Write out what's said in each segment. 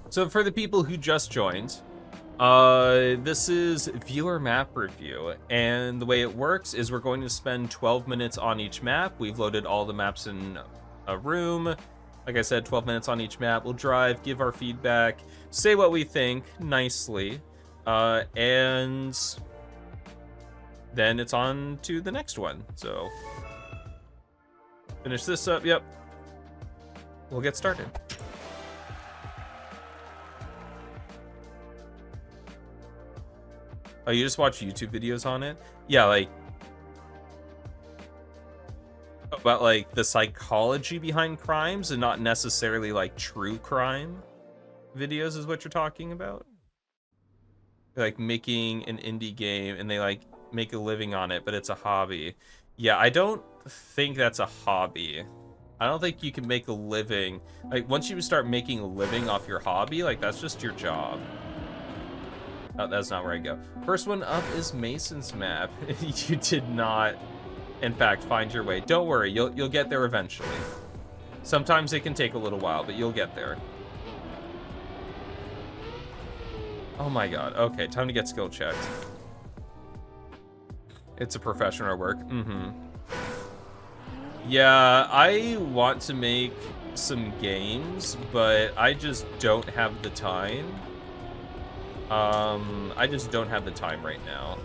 So for the people who just joined, this is viewer map review, and the way it works is we're going to spend 12 minutes on each map. We've loaded all the maps in a room. Like I said, 12 minutes on each map. We'll drive, give our feedback, say what we think nicely, and then it's on to the next one. So finish this up. Yep, we'll get started. Oh, you just watch YouTube videos on it? Yeah, like about like the psychology behind crimes and not necessarily like true crime videos is what you're talking about? Like making an indie game and they like make a living on it, but it's a hobby. Yeah, I don't think that's a hobby. I don't think you can make a living. Like once you start making a living off your hobby, like that's just your job. Oh, that's not where I go. First one up is Mason's map. You did not, in fact, find your way. Don't worry, you'll get there eventually. Sometimes it can take a little while, but you'll get there. Oh my god. Okay, time to get skill checked. It's a professional work. Yeah, I want to make some games, but I just don't have the time. I just don't have the time right now.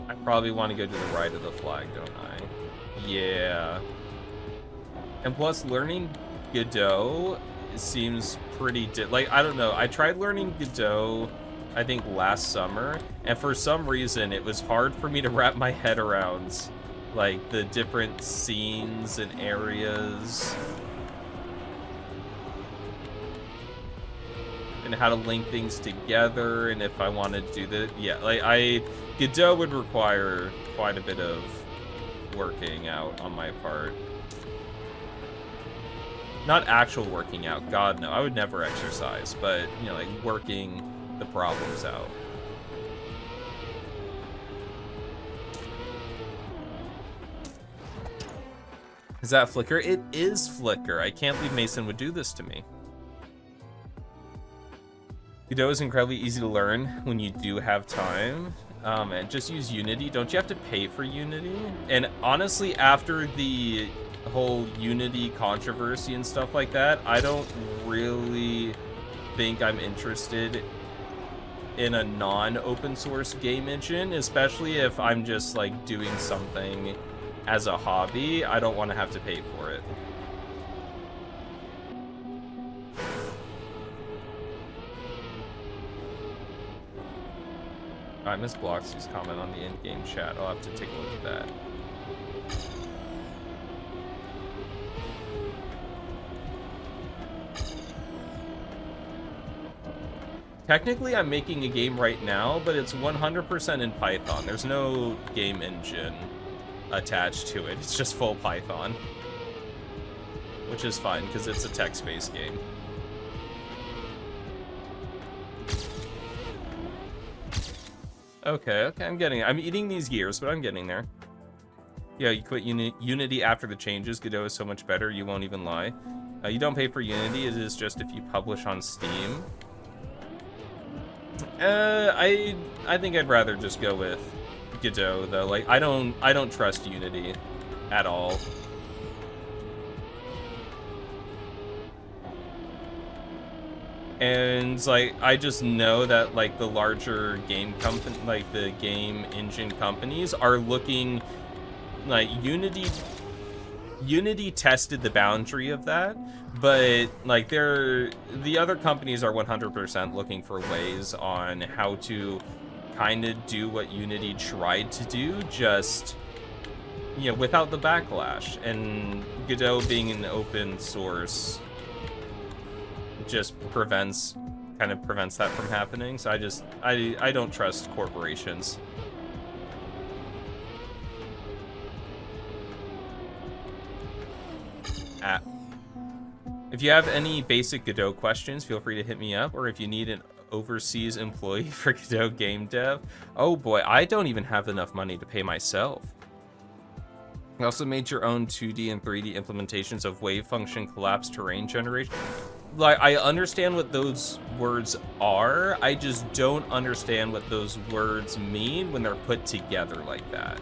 I probably want to go to the right of the flag, don't I? Yeah. And plus, learning Godot seems pretty... like, I don't know. I tried learning Godot, I think, last summer, and for some reason, it was hard for me to wrap my head around, like, the different scenes and areas. And how to link things together, and if I wanted to do that, yeah, like Godot would require quite a bit of working out on my part. Not actual working out, God no, I would never exercise, but you know, like working the problems out. Is that Flickr? It is Flickr. I can't believe Mason would do this to me. Godot is incredibly easy to learn when you do have time. And just use Unity. Don't you have to pay for Unity? And honestly, after the whole Unity controversy and stuff like that, I don't really think I'm interested in a non-open source game engine, especially if I'm just like doing something as a hobby. I don't want to have to pay for it. I missed Bloxy's comment on the in-game chat. I'll have to take a look at that. Technically, I'm making a game right now, but it's 100% in Python. There's no game engine attached to it. It's just full Python. Which is fine, because it's a text-based game. Okay, I'm eating these gears, but I'm getting there. Yeah, you quit Unity after the changes. Godot is so much better, you won't even lie. You don't pay for Unity, it is just if you publish on Steam. I think I'd rather just go with Godot, though. Like, I don't trust Unity at all. And like I just know that like the larger game company, like the game engine companies, are looking like Unity tested the boundary of that, but like the other companies are 100% looking for ways on how to kind of do what Unity tried to do, just you know, without the backlash. And Godot being an open source just prevents that from happening. So I don't trust corporations. If you have any basic Godot questions, feel free to hit me up, or if you need an overseas employee for Godot game dev, oh boy, I don't even have enough money to pay myself. You also made your own 2D and 3D implementations of wave function collapse terrain generation. Like, I understand what those words are, I just don't understand what those words mean when they're put together like that.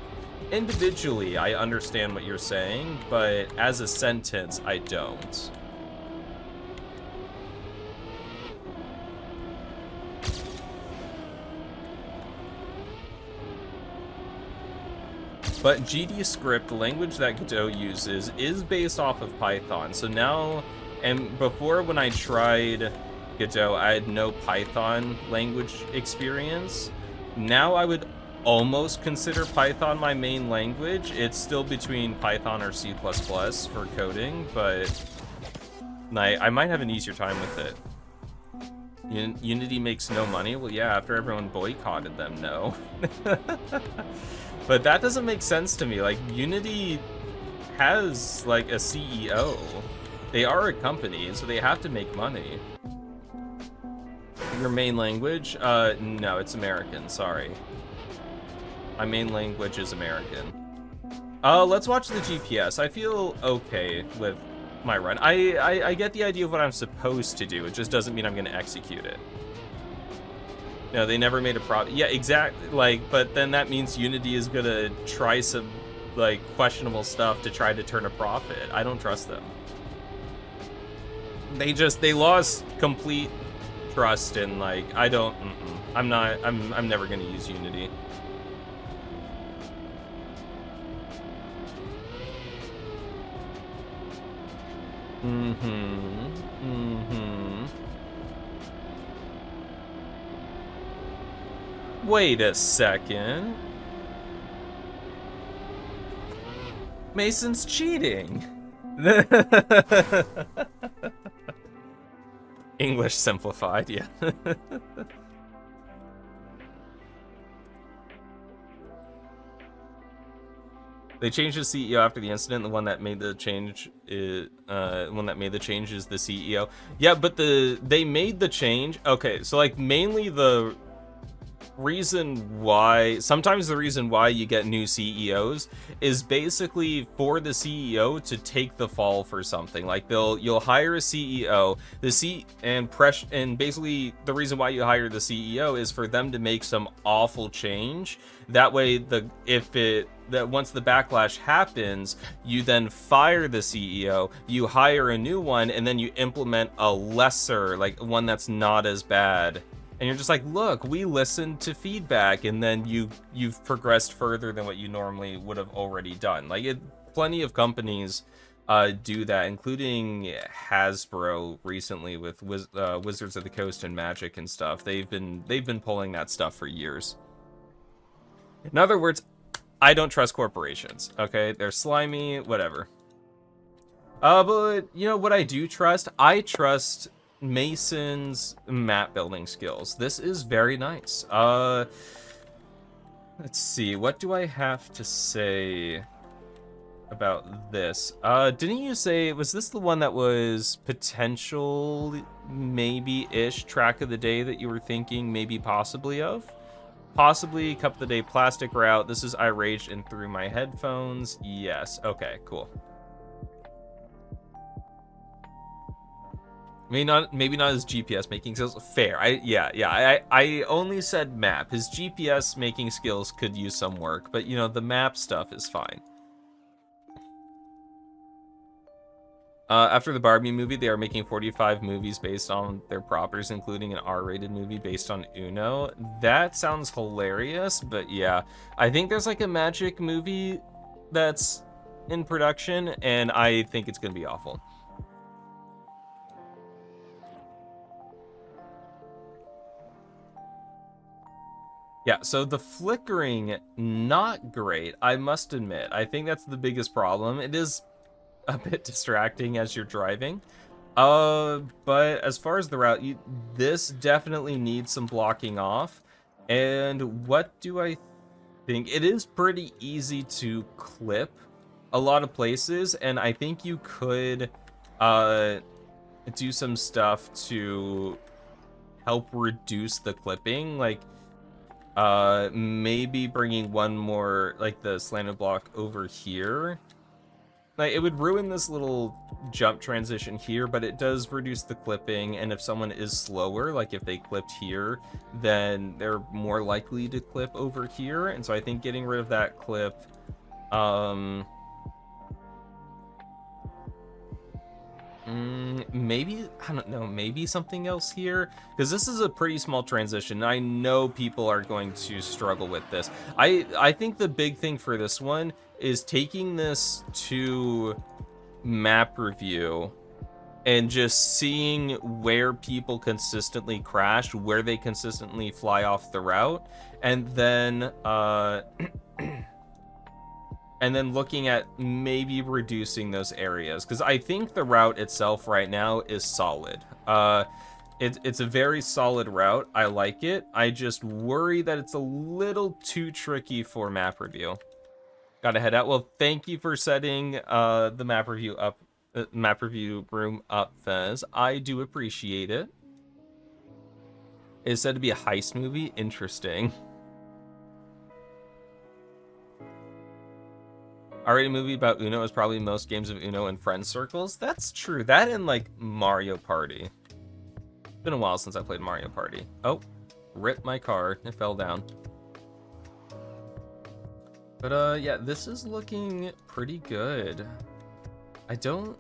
Individually, I understand what you're saying, but as a sentence, I don't. But GD script, the language that Godot uses, is based off of Python. So now, and before when I tried Godot, I had no Python language experience. Now I would almost consider Python my main language. It's still between Python or C++ for coding, but I might have an easier time with it. Unity makes no money? Well, yeah, after everyone boycotted them, no. But that doesn't make sense to me. Like, Unity has, like, a CEO. They are a company, so they have to make money. Your main language? No, it's American, sorry. My main language is American. Let's watch the GPS. I feel okay with my run. I get the idea of what I'm supposed to do. It just doesn't mean I'm going to execute it. No, they never made a profit. Yeah, exactly. Like, but then that means Unity is going to try some, like, questionable stuff to try to turn a profit. I don't trust them. They lost complete trust in, like, I don't, I'm never going to use Unity. Wait a second. Mason's cheating. English simplified, yeah. They changed the CEO after the incident. The one that made the change is the CEO. Yeah, but they made the change. Okay, so like mainly the reason why you get new CEOs is basically for the CEO to take the fall for something. Like you'll hire a CEO, and basically the reason why you hire the CEO is for them to make some awful change. That way that once the backlash happens, you then fire the CEO, you hire a new one, and then you implement a lesser, like one that's not as bad. And you're just like, look, we listened to feedback, and then you've progressed further than what you normally would have already done. Like, plenty of companies do that, including Hasbro recently with Wizards of the Coast and Magic and stuff. They've been pulling that stuff for years. In other words, I don't trust corporations. Okay, they're slimy, whatever. But you know what I do trust? I trust Mason's map building skills. This is very nice. Let's see, what do I have to say about this? Didn't you say, was this the one that was potential maybe-ish track of the day that you were thinking maybe possibly of? Possibly Cup of the Day plastic route. This is I raged and threw my headphones. Yes, okay, cool. Maybe not his GPS making skills. Fair. I only said map. His GPS making skills could use some work, but you know, the map stuff is fine. After the Barbie movie, they are making 45 movies based on their properties, including an R-rated movie based on Uno. That sounds hilarious, but yeah. I think there's like a Magic movie that's in production, and I think it's gonna be awful. Yeah, so the flickering, not great, I must admit. I think that's the biggest problem. It is a bit distracting as you're driving. But as far as the route, this definitely needs some blocking off. And what do I think? It is pretty easy to clip a lot of places, and I think you could do some stuff to help reduce the clipping, like maybe bringing one more, like the slanted block over here Like, it would ruin this little jump transition here, but it does reduce the clipping, and if someone is slower, like if they clipped here, then they're more likely to clip over here, and so I think getting rid of that clip, maybe, I don't know, maybe something else here, because this is a pretty small transition. I know people are going to struggle with this. I think the big thing for this one is taking this to map review and just seeing where people consistently crash, where they consistently fly off the route, and then and then looking at maybe reducing those areas, because I think the route itself right now is solid. It's a very solid route. I like it. I just worry that it's a little too tricky for map review. Gotta head out. Well, thank you for setting the map review room up, Fez. I do appreciate it. It's said to be a heist movie. Interesting. R-rated movie about Uno is probably most games of Uno in friend circles. That's true. That and like Mario Party. It's been a while since I played Mario Party. Oh, rip my car. It fell down. But yeah, this is looking pretty good. I don't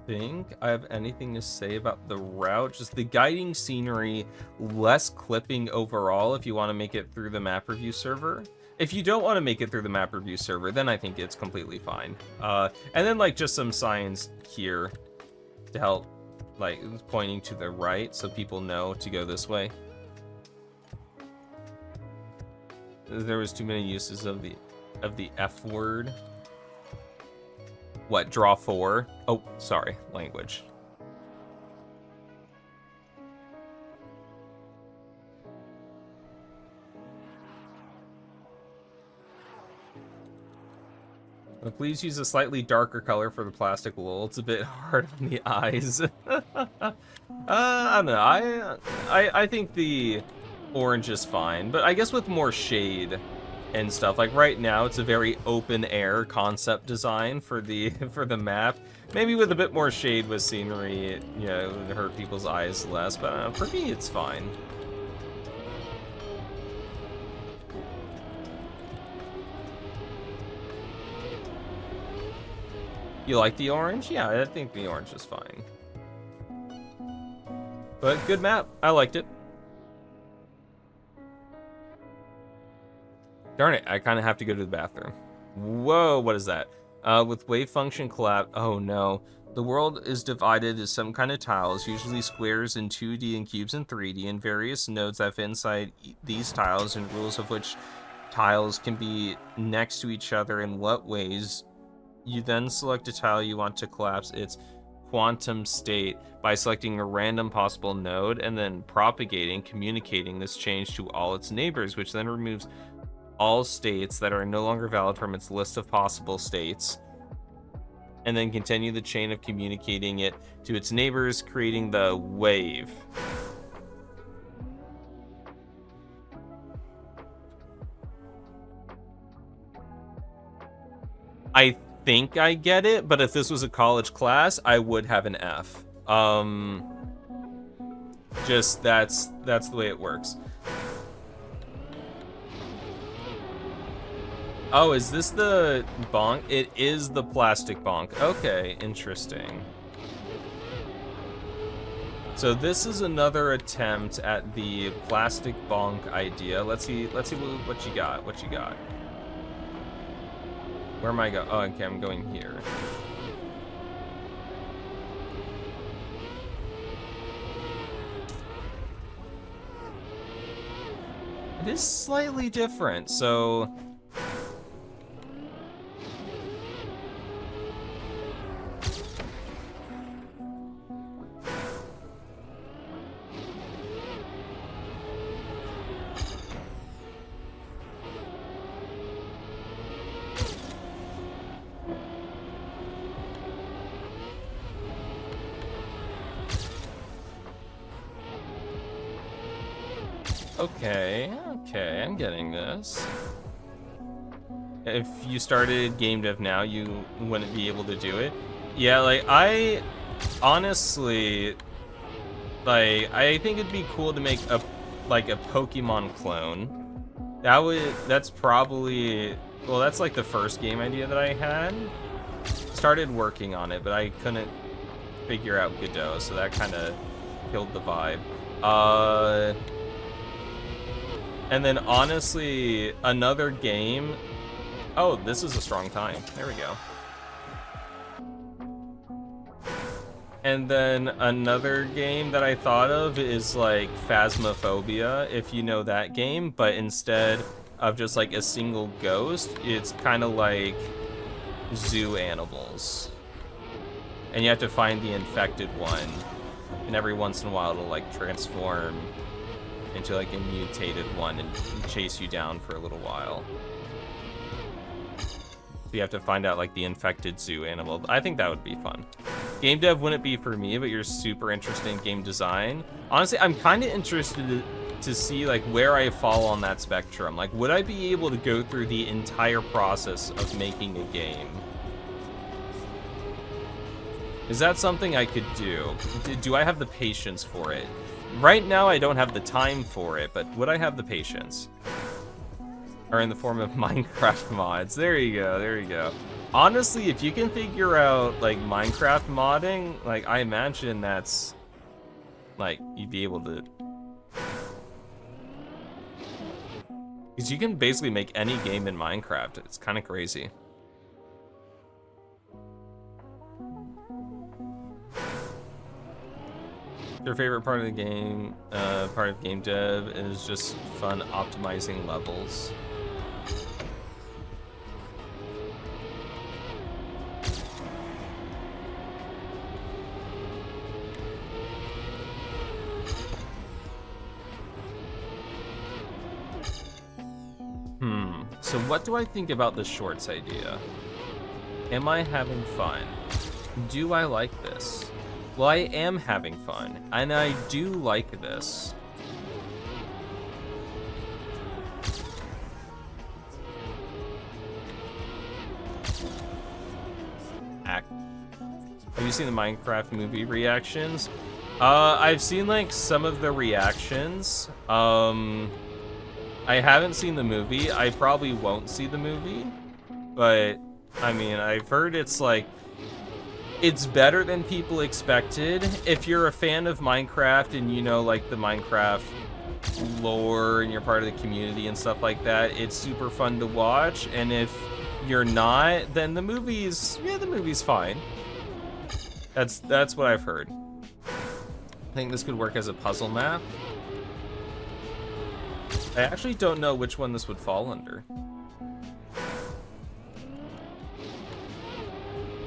think I have anything to say about the route. Just the guiding scenery, less clipping overall if you want to make it through the map review server. If you don't want to make it through the map review server, then I think it's completely fine. And then like just some signs here to help, like pointing to the right so people know to go this way. There was too many uses of the F word. What, draw 4? Oh, sorry, language. Well, please use a slightly darker color for the plastic wool. It's a bit hard on the eyes. I don't know. I think the orange is fine, but I guess with more shade and stuff, like right now it's a very open air concept design for the map. Maybe with a bit more shade with scenery, you know, it would hurt people's eyes less, but for me it's fine. You like the orange? Yeah, I think the orange is fine. But good map. I liked it. Darn it, I kind of have to go to the bathroom. Whoa, what is that? With wave function collapse. Oh no. The world is divided into some kind of tiles, usually squares in 2D and cubes in 3D, and various nodes that fit inside these tiles, and rules of which tiles can be next to each other in what ways. You then select a tile you want to collapse its quantum state by selecting a random possible node and then communicating this change to all its neighbors, which then removes all states that are no longer valid from its list of possible states, and then continue the chain of communicating it to its neighbors, creating the wave. I think I get it, but if this was a college class, I would have an F. Just that's the way it works. Oh, is this the bonk? It is the plastic bonk. Okay, interesting. So this is another attempt at the plastic bonk idea. Let's see what you got. What you got? Where am I going? Oh, okay, I'm going here. It is slightly different, so... Okay, I'm getting this. if you started game dev now, you wouldn't be able to do it. Yeah, like I honestly, like I think it'd be cool to make a Pokemon clone. That's probably, well, that's like the first game idea that I had. Started working on it, but I couldn't figure out Godot, so that kind of killed the vibe. And then honestly, another game. Oh, this is a strong time. There we go. And then another game that I thought of is like Phasmophobia, if you know that game, but instead of just like a single ghost, it's kind of like zoo animals. And you have to find the infected one, and every once in a while it'll like transform into like a mutated one and chase you down for a little while. So you have to find out like the infected zoo animal. I think that would be fun. Game dev wouldn't be for me, but you're super interested in game design. Honestly, I'm kind of interested to see like where I fall on that spectrum. Like, would I be able to go through the entire process of making a game? Is that something I could do? Do I have the patience for it? Right now, I don't have the time for it, but would I have the patience? Or in the form of Minecraft mods. There you go, there you go. Honestly, if you can figure out, like, Minecraft modding, like, I imagine that's, like, you'd be able to... Because you can basically make any game in Minecraft. It's kind of crazy. Your favorite part of the game, part of game dev is just fun optimizing levels. So what do I think about the shorts idea? Am I having fun? Do I like this? Well, I am having fun, and I do like this. Have you seen the Minecraft movie reactions? I've seen like some of the reactions. I haven't seen the movie. I probably won't see the movie, but I mean, I've heard it's like, it's better than people expected. If you're a fan of Minecraft and you know like the Minecraft lore and you're part of the community and stuff like that, it's super fun to watch. And if you're not, then the movie's fine. That's what I've heard. I think this could work as a puzzle map. I actually don't know which one this would fall under.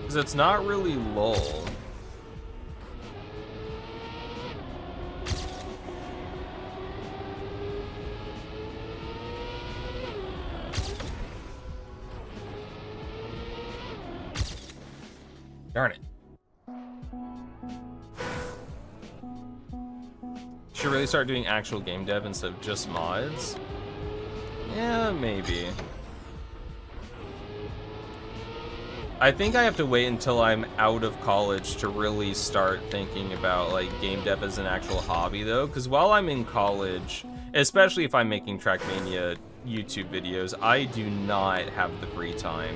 Because it's not really LOL. Darn it. Should really start doing actual game dev instead of just mods? Yeah, maybe. I think I have to wait until I'm out of college to really start thinking about like game dev as an actual hobby though, because while I'm in college, especially if I'm making Trackmania YouTube videos, I do not have the free time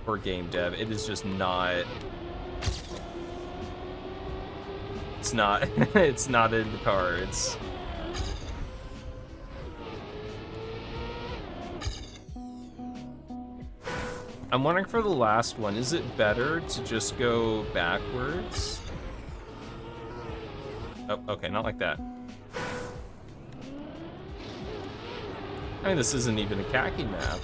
for game dev. It is just not... It's not in the cards. I'm wondering for the last one, is it better to just go backwards? Oh, okay, not like that. I mean, this isn't even a khaki map.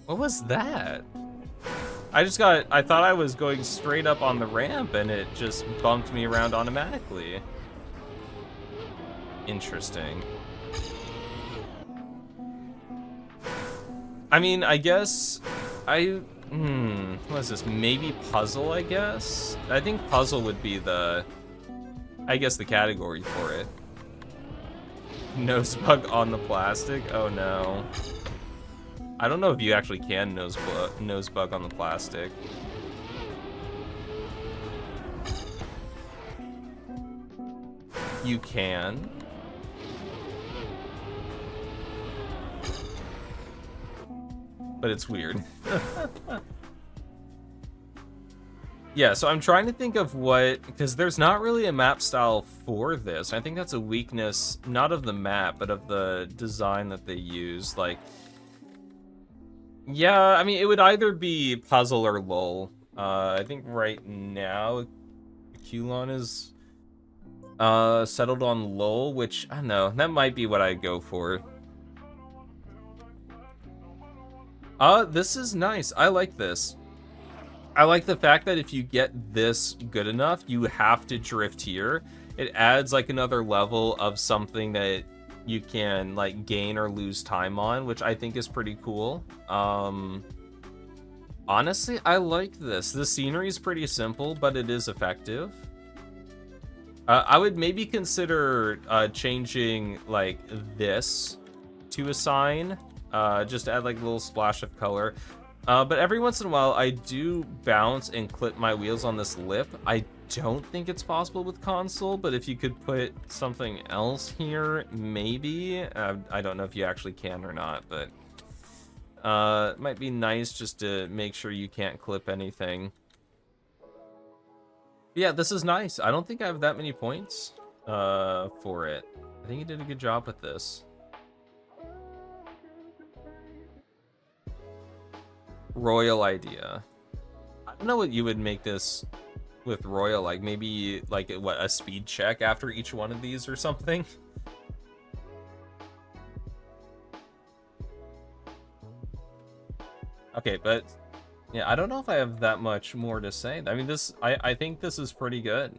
What was that? I thought I was going straight up on the ramp and it just bumped me around automatically. Interesting. I mean, I guess What is this? Maybe puzzle, I guess? I think puzzle would be the, I guess, the category for it. Nose bug on the plastic? Oh no. I don't know if you actually can nose bug on the plastic. You can. But it's weird. Yeah, so I'm trying to think of what, because there's not really a map style for this. I think that's a weakness, not of the map, but of the design that they use. Like, yeah, I mean, it would either be puzzle or lull. I think right now, Kulon is settled on lull, which, I don't know, that might be what I'd go for. This is nice. I like this. I like the fact that if you get this good enough, you have to drift here. It adds like another level of something that you can like gain or lose time on, which I think is pretty cool. Honestly, I like this. The scenery is pretty simple, but it is effective. I would maybe consider changing like this to a sign, just to add like a little splash of color. But every once in a while, I do bounce and clip my wheels on this lip. I don't think it's possible with console, but if you could put something else here, maybe. I don't know if you actually can or not, but it might be nice just to make sure you can't clip anything. Yeah, this is nice. I don't think I have that many points for it. I think you did a good job with this. Royal idea. I don't know what you would make this with Royal, like maybe like what, a speed check after each one of these or something. Okay, but yeah, I don't know if I have that much more to say. I mean, I think this is pretty good.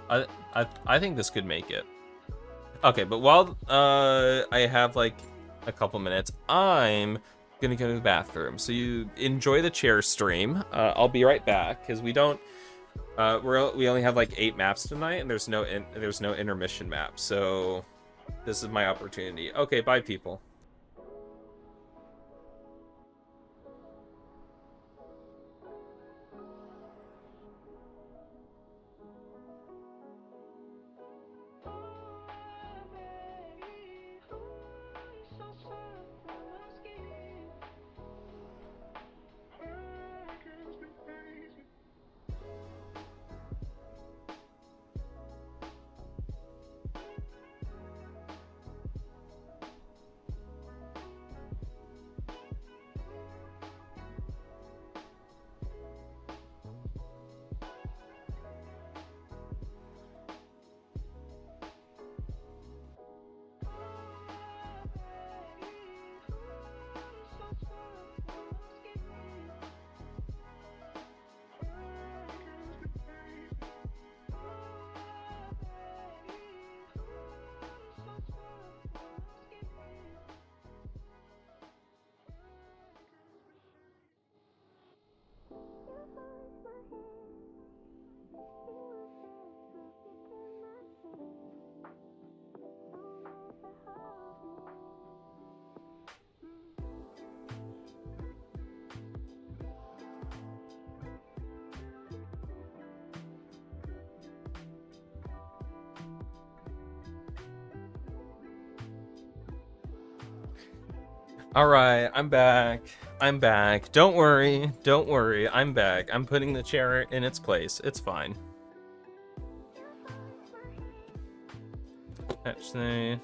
I think this could make it. Okay, but while I have like a couple minutes, I'm gonna go to the bathroom. So you enjoy the chair stream. I'll be right back because we don't. We only have like 8 maps tonight, and there's no intermission map. So this is my opportunity. Okay, bye, people. All right, I'm back. I'm back. Don't worry. Don't worry. I'm back. I'm putting the chair in its place. It's fine. Actually,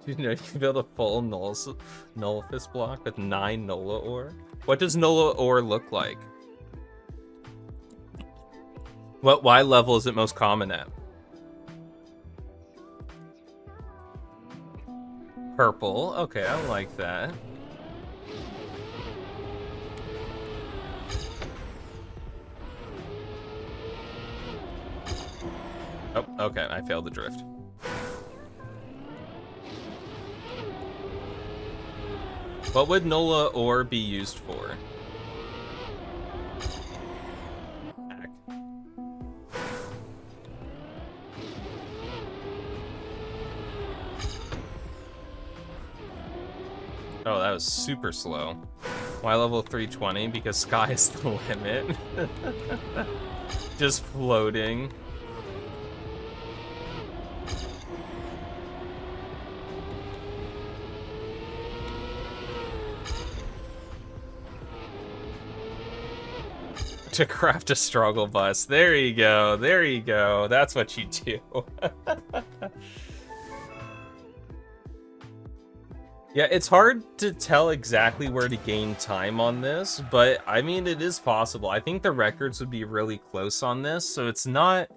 you know, you can build a full Nullifist block with 9 Nola ore. What does Nola ore look like? What Y level is it most common at? Purple. Okay, I like that. Oh, okay, I failed the drift. What would Nola ore be used for? Oh, that was super slow. Why level 320? Because sky is the limit. Just floating. To craft a struggle bus. There you go. There you go. That's what you do. Yeah, it's hard to tell exactly where to gain time on this, but I mean, it is possible. I think the records would be really close on this, so it's not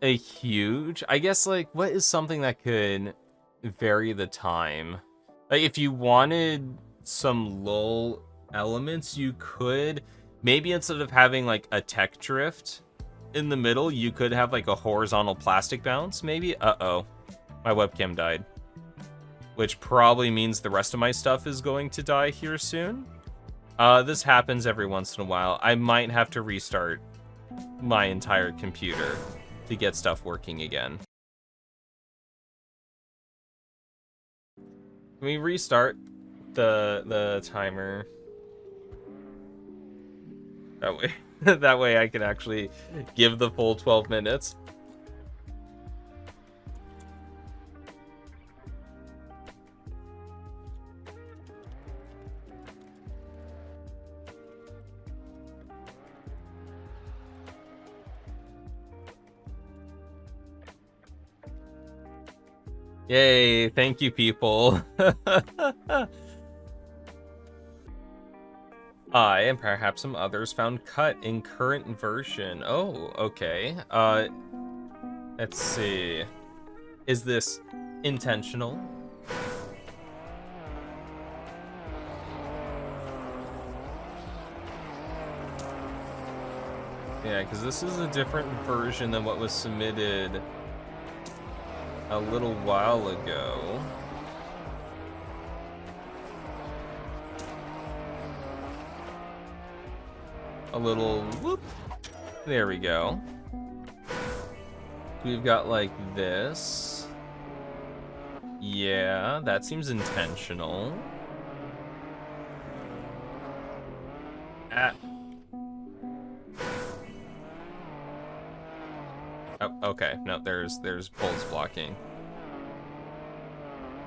a huge... I guess, like, what is something that could vary the time? Like, if you wanted some lull elements, you could... Maybe instead of having, like, a tech drift in the middle, you could have, like, a horizontal plastic bounce, maybe? Uh-oh. My webcam died. Which probably means the rest of my stuff is going to die here soon. This happens every once in a while. I might have to restart my entire computer to get stuff working again. Can we restart the timer? That way I can actually give the full 12 minutes. Yay, thank you, people. I and perhaps some others found cut in current version. Oh, okay. Let's see. Is this intentional? Yeah, because this is a different version than what was submitted a little while ago. A little whoop. There we go. We've got like this. Yeah, that seems intentional. Ah. Oh, okay. No, there's pulse blocking.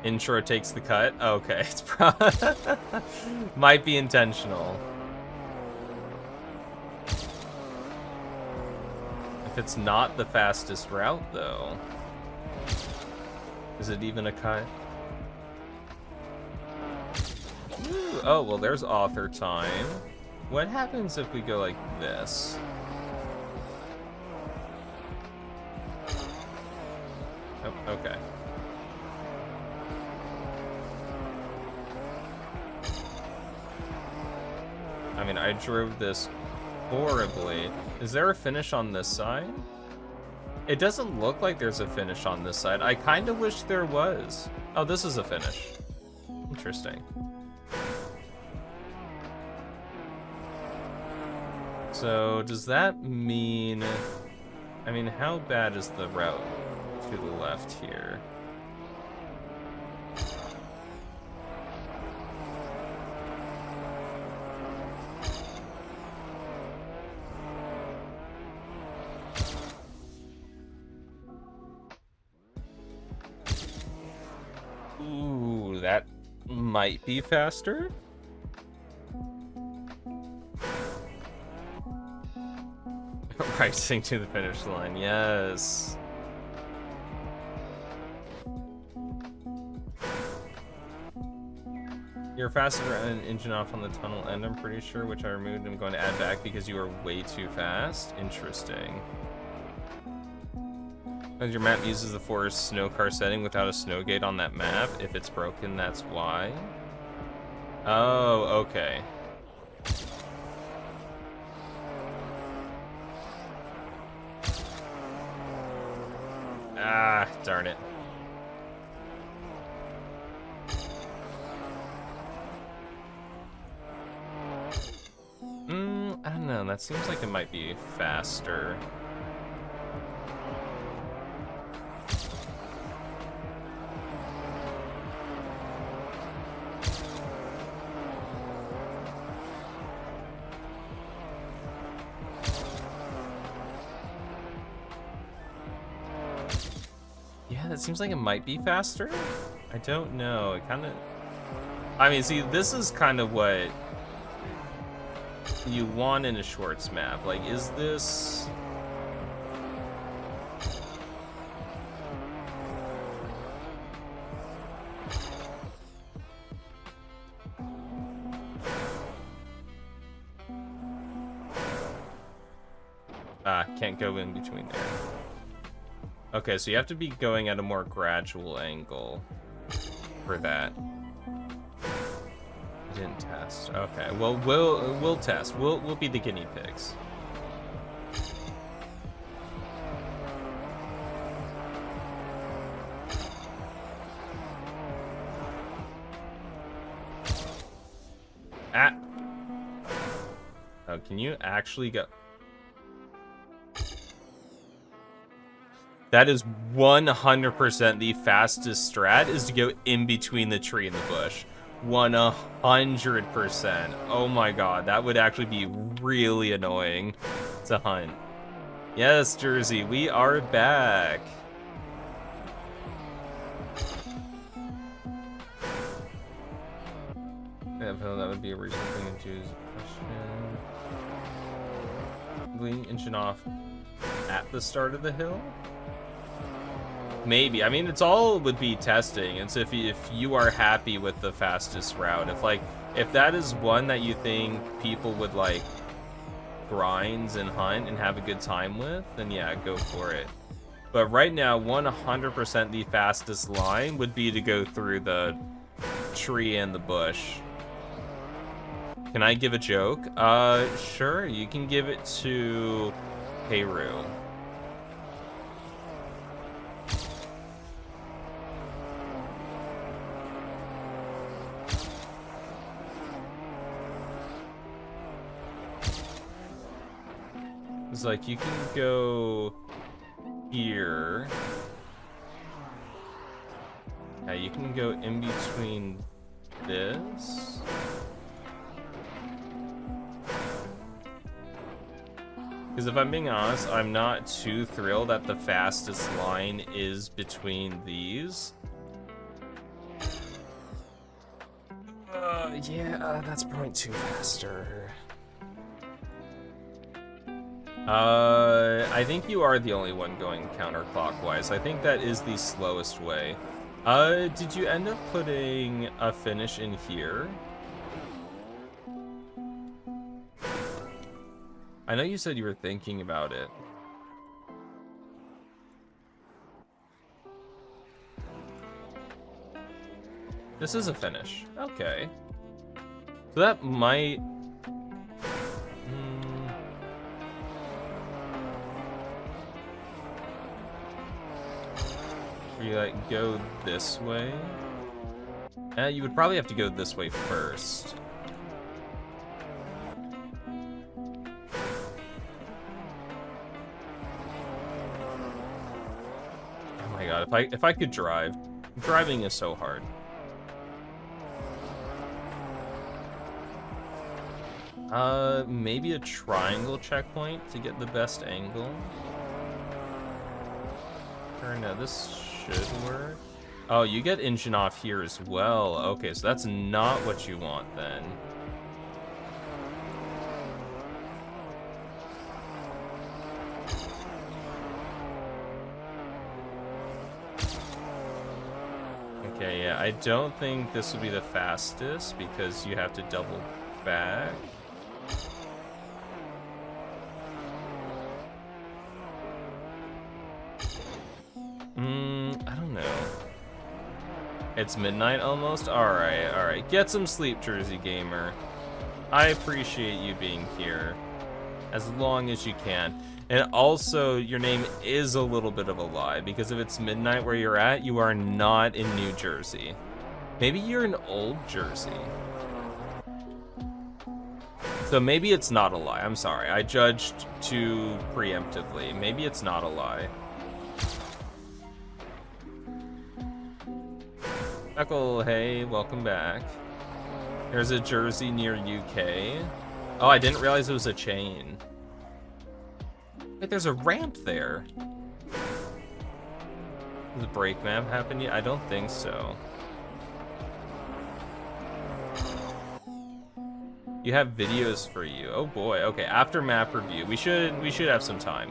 Intro takes the cut. Okay, it's might be intentional. If it's not the fastest route, though, is it even a cut? Ooh, oh, well, there's author time. What happens if we go like this? Oh, okay. I mean, I drove this horribly. Is there a finish on this side? It doesn't look like there's a finish on this side. I kind of wish there was. Oh, this is a finish. Interesting. So, does that mean... I mean, how bad is the route to the left here? Ooh, that might be faster. Racing to the finish line, yes. You're faster and an engine off on the tunnel end, I'm pretty sure, which I removed. I'm going to add back because you are way too fast. Interesting. Because your map uses the forest snow car setting without a snow gate on that map. If it's broken, that's why. Oh, okay. Ah, darn it. That seems like it might be faster. Yeah, that seems like it might be faster. I don't know. It kind of... I mean, see, this is kind of what you want in a shorts map. Like, is this... can't go in between there. Okay, so you have to be going at a more gradual angle for that. I didn't test. Okay, well, we'll test. We'll be the guinea pigs. Oh, can you actually go? That is 100% the fastest strat, is to go in between the tree and the bush. 100%. Oh my god, that would actually be really annoying to hunt. Yes, Jersey, we are back. Yeah, that would be a reasonable thing to choose. Question. Inching off at the start of the hill? Maybe. I mean, it's all would be testing. It's if you are happy with the fastest route. If that is one that you think people would like grind and hunt and have a good time with, then yeah, go for it. But right now, 100% the fastest line would be to go through the tree and the bush. Can I give a joke? Sure. You can give it to Peru. It's like you can go here. Yeah, you can go in between this. Because if I'm being honest, I'm not too thrilled that the fastest line is between these. Yeah, that's probably too faster. I think you are the only one going counterclockwise. I think that is the slowest way. Did you end up putting a finish in here? I know you said you were thinking about it. This is a finish. Okay. So that might... You like go this way? You would probably have to go this way first. Oh my god, if I could drive. Driving is so hard. Maybe a triangle checkpoint to get the best angle. Or no, this should work. Oh, you get engine off here as well. Okay, so that's not what you want then. Okay, yeah, I don't think this would be the fastest because you have to double back. I don't know. It's midnight almost? Alright. Get some sleep, Jersey Gamer. I appreciate you being here. As long as you can. And also, your name is a little bit of a lie, because if it's midnight where you're at, you are not in New Jersey. Maybe you're in Old Jersey. So maybe it's not a lie. I'm sorry. I judged too preemptively. Maybe it's not a lie. Eckle, hey, welcome back. There's a jersey near UK. Oh, I didn't realize it was a chain. Wait, there's a ramp there. Does the break map happen yet? I don't think so. You have videos for you. Oh boy. Okay, after map review. We should have some time.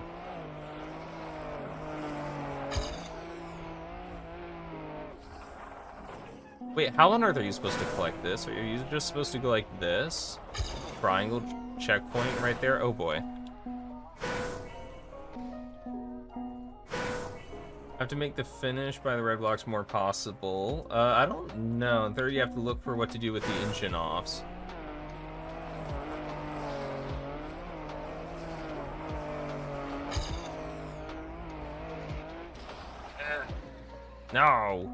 Wait, how on earth are you supposed to collect this? Are you just supposed to go like this? Triangle checkpoint right there? Oh boy. Have to make the finish by the red blocks more possible. I don't know. There you have to look for what to do with the engine offs. No.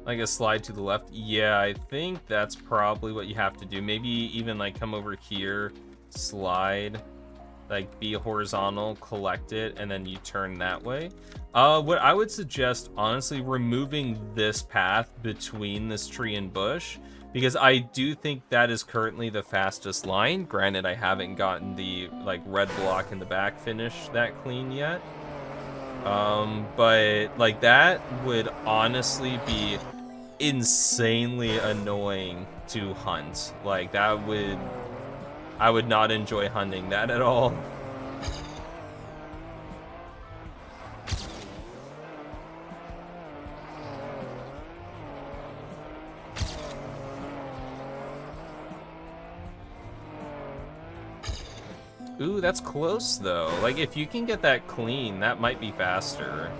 Like a slide to the left. Yeah, I think that's probably what you have to do. Maybe even like come over here, slide, like be horizontal, collect it, and then you turn that way. What I would suggest, honestly, removing this path between this tree and bush, because I do think that is currently the fastest line. Granted, I haven't gotten the like red block in the back finish that clean yet. But like that would honestly be insanely annoying to hunt. Like that would, I would not enjoy hunting that at all. Ooh, that's close though. Like if you can get that clean, that might be faster.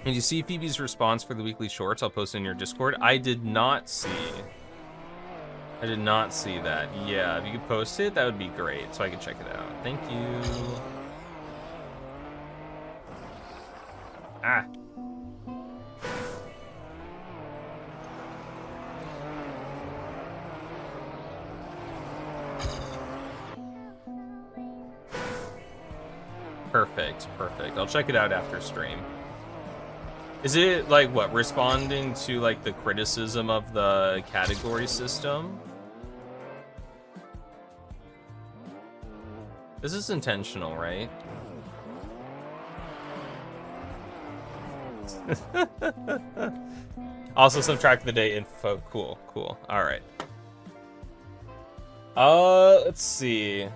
Did you see Phoebe's response for the weekly shorts? I'll post in your Discord. I did not see. I did not see that. Yeah, if you could post it, that would be great, so I could check it out. Thank you. Ah. Perfect, perfect. I'll check it out after stream. Is it like what, responding to like the criticism of the category system? This is intentional, right? Also some track of the day info. Cool, cool. All right. Let's see.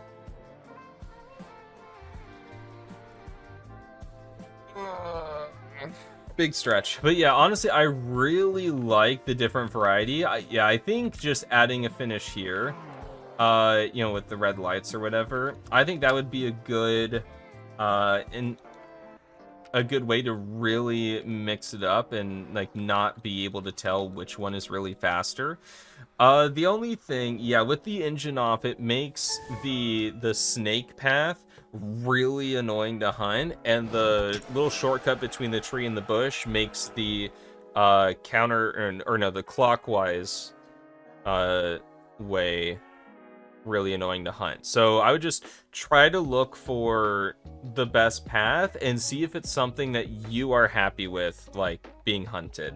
Big stretch, but yeah, honestly, I really like the different variety. I think just adding a finish here, you know, with the red lights or whatever, I think that would be a good, a good way to really mix it up and like not be able to tell which one is really faster. The only thing, yeah, with the engine off, it makes the snake path really annoying to hunt, and the little shortcut between the tree and the bush makes the the clockwise way really annoying to hunt. So I would just try to look for the best path and see if it's something that you are happy with, like being hunted.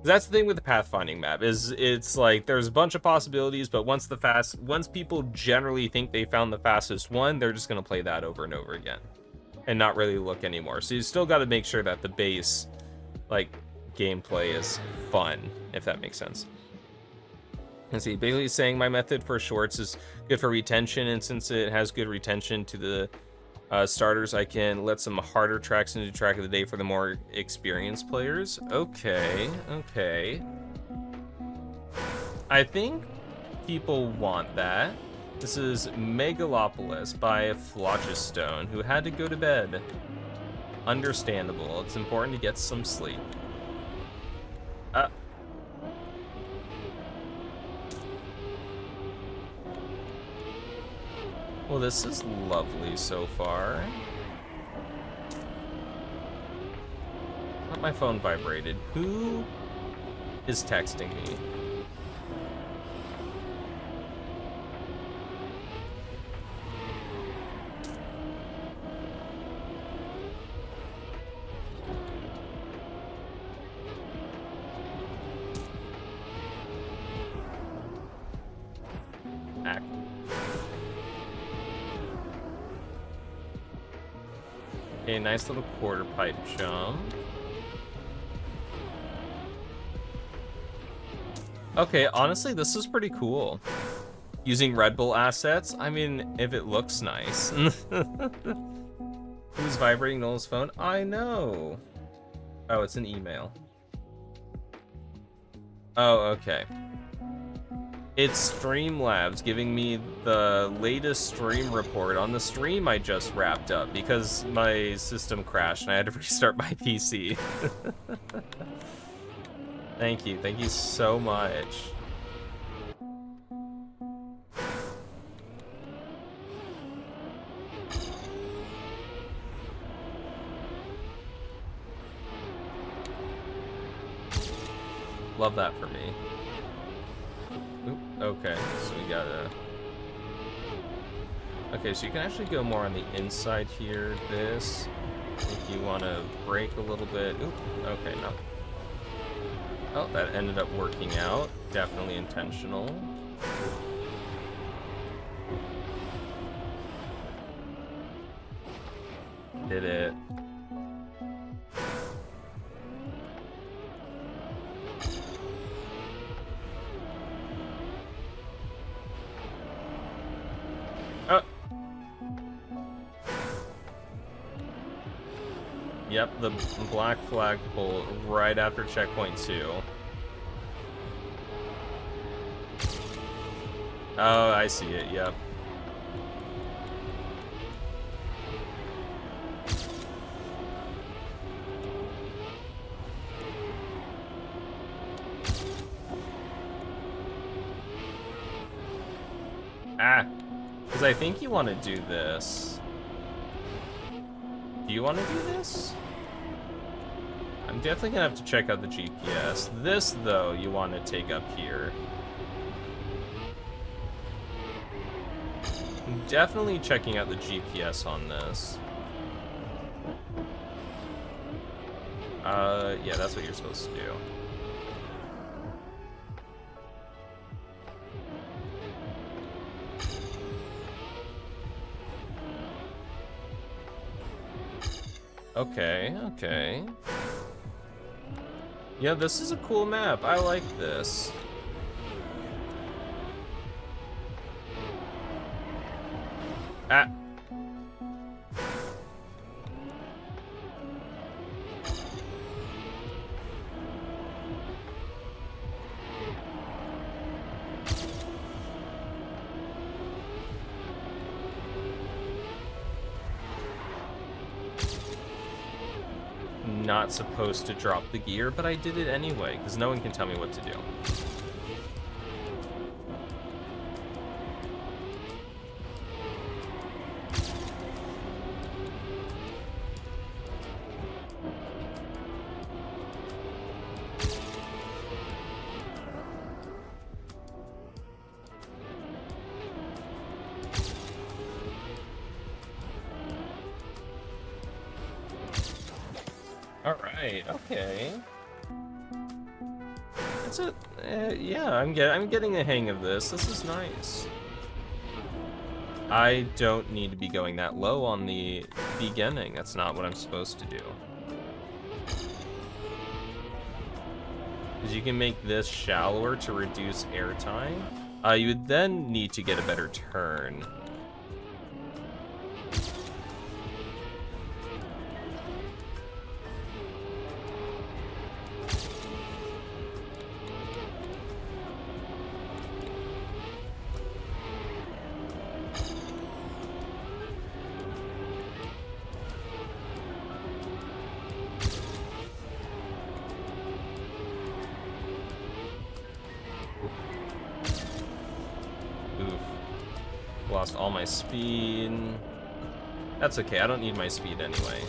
That's the thing with the pathfinding map, is it's like there's a bunch of possibilities, but once people generally think they found the fastest one, they're just going to play that over and over again and not really look anymore. So you still got to make sure that the base like gameplay is fun, if that makes sense. And see, basically saying my method for shorts is good for retention, and since it has good retention to the Starters, I can let some harder tracks into track of the day for the more experienced players. Okay, okay. I think people want that. This is Megalopolis by Phlogiston, who had to go to bed. Understandable. It's important to get some sleep. Well, this is lovely so far. My phone vibrated. Who is texting me? Okay, nice little quarter pipe jump. Okay, honestly, this is pretty cool. Using Red Bull assets, I mean, if it looks nice. Who's vibrating Noel's phone? I know. Oh, it's an email. Oh, okay. It's Streamlabs giving me the latest stream report on the stream I just wrapped up because my system crashed and I had to restart my PC. Thank you so much. Love that for me. Oop, okay, so we gotta... Okay, so you can actually go more on the inside here. This, if you want to brake a little bit. Oop, okay, no. Oh, that ended up working out. Definitely intentional. Did it. Yep, the black flag pull right after checkpoint 2. Oh, I see it, yep. Ah, because I think you want to do this. Do you want to do this? I'm definitely gonna have to check out the GPS. This, though, you want to take up here. I'm definitely checking out the GPS on this. Yeah, that's what you're supposed to do. Okay, okay. Yeah, this is a cool map. I like this. Ah. Not supposed to drop the gear, but I did it anyway, because no one can tell me what to do. Alright, okay. That's it. Yeah, I'm getting the hang of this. This is nice. I don't need to be going that low on the beginning. That's not what I'm supposed to do. Because you can make this shallower to reduce airtime. You would then need to get a better turn. Lost all my speed. That's okay, I don't need my speed anyway.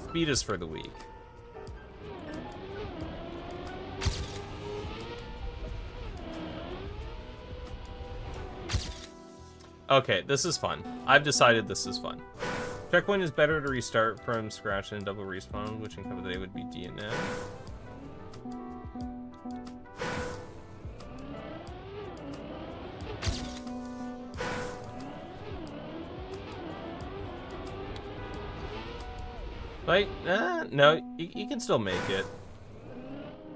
Speed is for the weak. Okay, this is fun. I've decided this is fun. Checkpoint is better to restart from scratch than double respawn, which in cover day would be DNF. Like, no, you can still make it.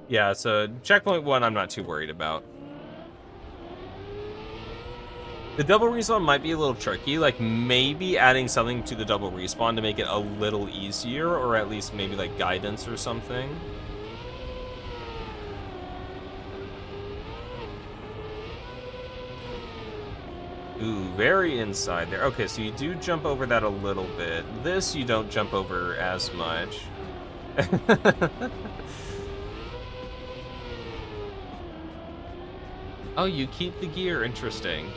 Yeah, so checkpoint 1 I'm not too worried about. The double respawn might be a little tricky, like maybe adding something to the double respawn to make it a little easier, or at least maybe like guidance or something. Ooh, very inside there. Okay, so you do jump over that a little bit. This you don't jump over as much. Oh, you keep the gear. Interesting.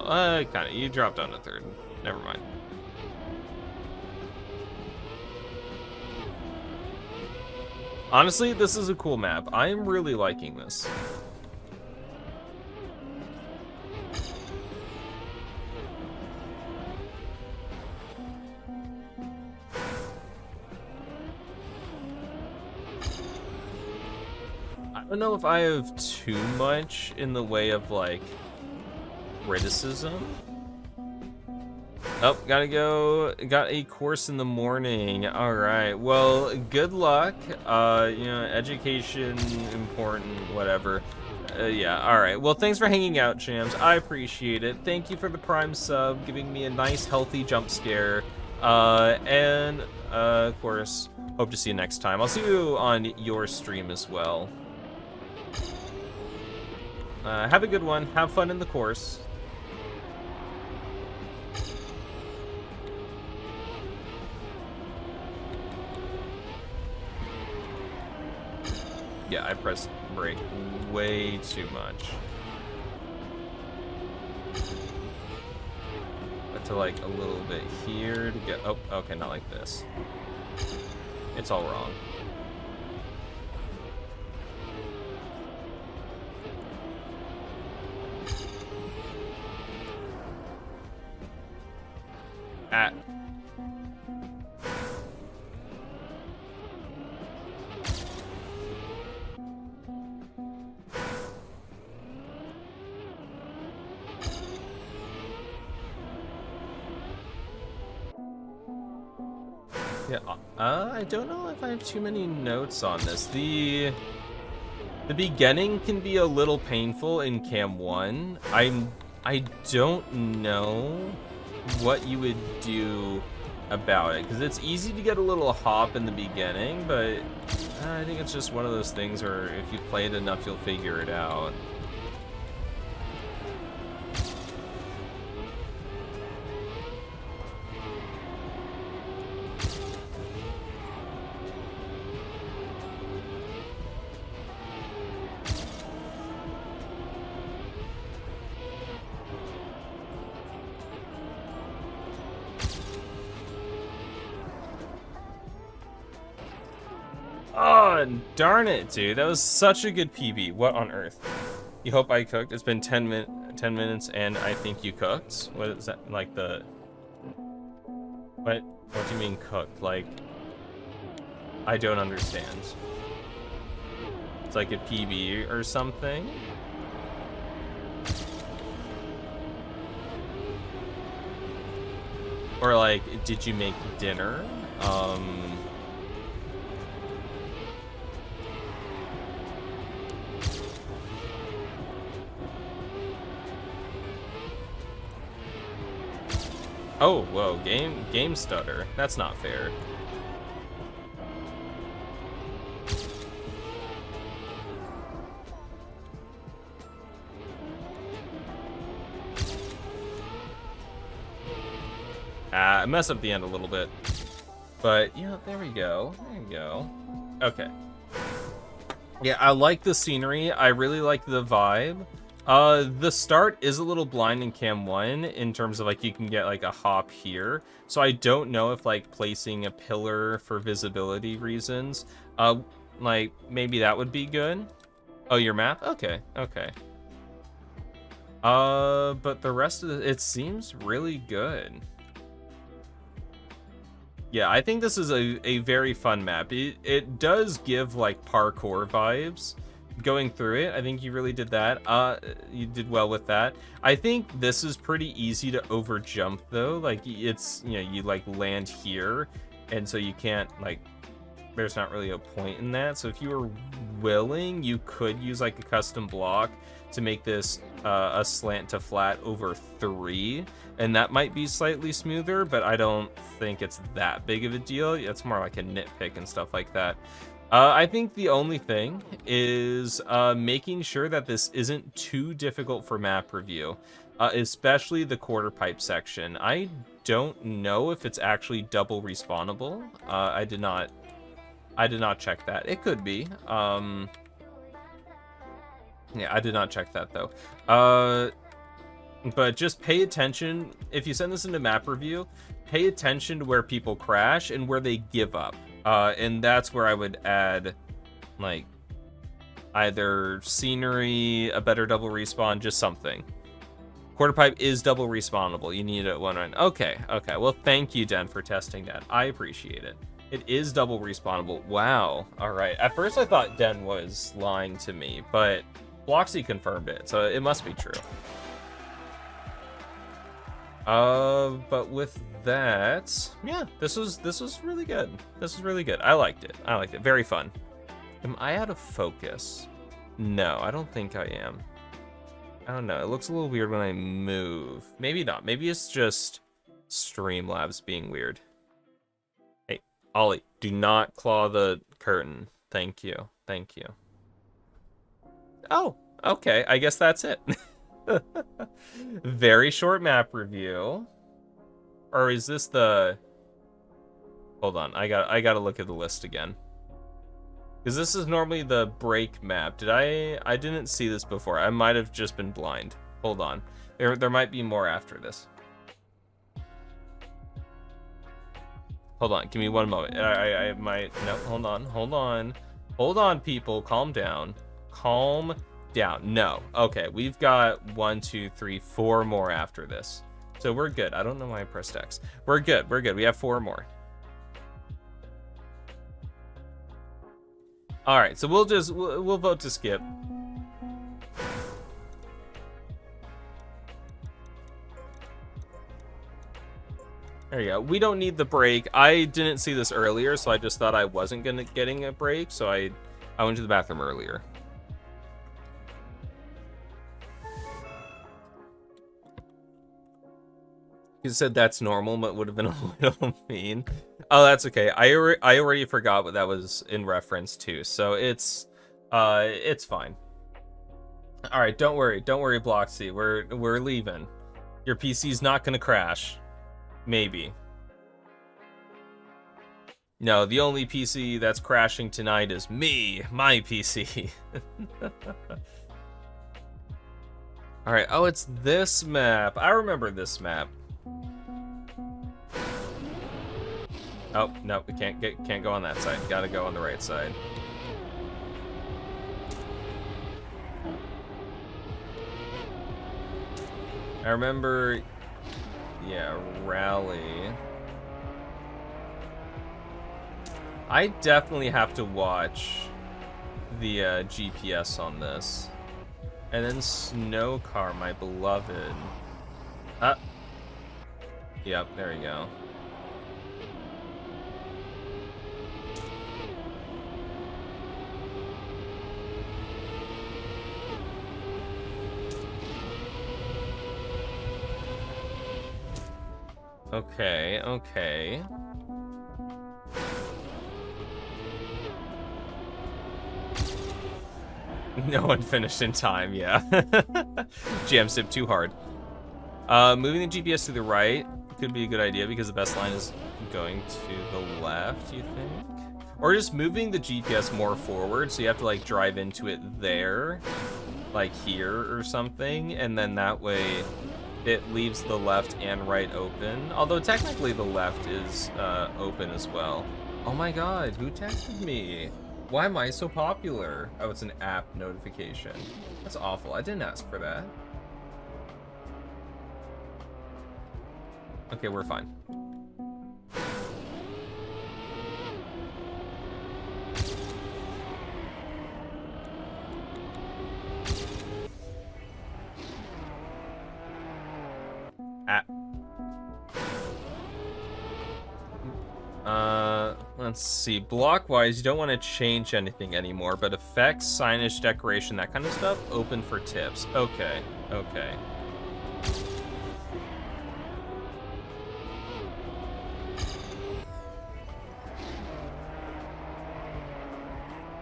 Kind of. You dropped on a third. Never mind. Honestly, this is a cool map. I am really liking this. I don't know if I have too much in the way of, like, criticism. Oh, gotta go. Got a course in the morning. All right. Well, good luck. You know, education, important, whatever. Yeah, all right. Well, thanks for hanging out, Chams. I appreciate it. Thank you for the Prime sub, giving me a nice, healthy jump scare. And, of course, hope to see you next time. I'll see you on your stream as well. Have a good one. Have fun in the course. Yeah, I pressed brake way too much. But to like a little bit here to get, oh, okay, not like this. It's all wrong. At. Yeah, I don't know if I have too many notes on this. The beginning can be a little painful in Cam 1. I don't know what you would do about it, because it's easy to get a little hop in the beginning, but I think it's just one of those things where if you play it enough, you'll figure it out. Oh, darn it, dude. That was such a good PB. What on earth? You hope I cooked? It's been 10 minutes and I think you cooked? What is that? Like the... What do you mean cooked? Like... I don't understand. It's like a PB or something? Or like, did you make dinner? Oh, whoa, game stutter. That's not fair. I messed up the end a little bit. But, yeah, there we go. There you go. Okay. Yeah, I like the scenery. I really like the vibe. The start is a little blind in Cam 1 in terms of like you can get like a hop here. So I don't know if like placing a pillar for visibility reasons, like maybe that would be good. Oh, your map? Okay, okay. But the rest of it seems really good. Yeah, I think this is a very fun map. It does give like parkour vibes going through it. I think you really did that. You did well with that. I think this is pretty easy to over jump though. Like it's, you know, you like land here, and so you can't like, there's not really a point in that. So if you were willing, you could use like a custom block to make this a slant to flat over 3, and that might be slightly smoother, but I don't think it's that big of a deal. It's more like a nitpick and stuff like that. I think the only thing is making sure that this isn't too difficult for map review, especially the quarter pipe section. I don't know if it's actually double respawnable. I did not check that. It could be. Yeah, I did not check that though. But just pay attention. If you send this into map review, pay attention to where people crash and where they give up. And that's where I would add like either scenery, a better double respawn, just something. Quarter pipe is double respawnable. You need it one run. Okay, okay. Well, thank you, Den, for testing that. I appreciate it. It is double respawnable. Wow. All right. At first, I thought Den was lying to me, but Bloxy confirmed it, so it must be true. But with that, yeah, this was really good. This was really good. I liked it. I liked it. Very fun. Am I out of focus? No, I don't think I am. I don't know. It looks a little weird when I move. Maybe not. Maybe it's just Streamlabs being weird. Hey, Ollie, do not claw the curtain. Thank you. Thank you. Oh, okay. I guess that's it. Very short map review. Or is this the... Hold on. I gotta look at the list again. Because this is normally the break map. I didn't see this before. I might have just been blind. Hold on. There might be more after this. Hold on. Give me one moment. I might... No, hold on. Hold on. Hold on, people. Calm down. Calm down. No. Okay, we've got 1, 2, 3, 4 more after this. So we're good. I don't know why I pressed X. We're good. We're good. We have 4 more. All right, so we'll vote to skip. There you go. We don't need the break. I didn't see this earlier, so I just thought I wasn't getting a break, so I went to the bathroom earlier. You said that's normal, but would have been a little mean. Oh, that's okay. I already forgot what that was in reference to, so it's fine. All right, don't worry, Bloxy. We're leaving. Your PC's not gonna crash. Maybe. No, the only PC that's crashing tonight is me, my PC. All right. Oh, it's this map. I remember this map. Oh, no, we can't go on that side. Gotta go on the right side. I remember, yeah, rally. I definitely have to watch the GPS on this. And then Snow Car, my beloved. Yep, there you go. Okay, okay. No one finished in time, yeah. Jam sip too hard. Moving the GPS to the right could be a good idea because the best line is going to the left, you think? Or just moving the GPS more forward, so you have to like drive into it there. like here or something, and then that way it leaves the left and right open. Although technically the left is open as well. Oh my god, who texted me? Why am I so popular? Oh, it's an app notification. That's awful. I didn't ask for that. Okay, we're fine. Let's see. Block-wise, you don't want to change anything anymore, but effects, signage, decoration, that kind of stuff, open for tips. Okay, okay.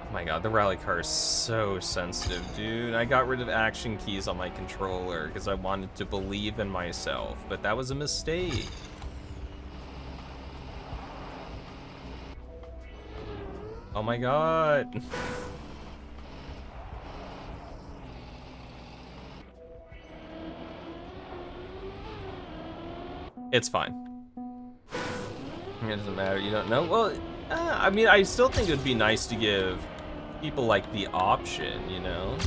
Oh my god, the rally car is so sensitive, dude. I got rid of action keys on my controller because I wanted to believe in myself, but that was a mistake. Oh my god. It's fine. It doesn't matter, you don't know? Well, I mean, I still think it would be nice to give people, like, the option, you know?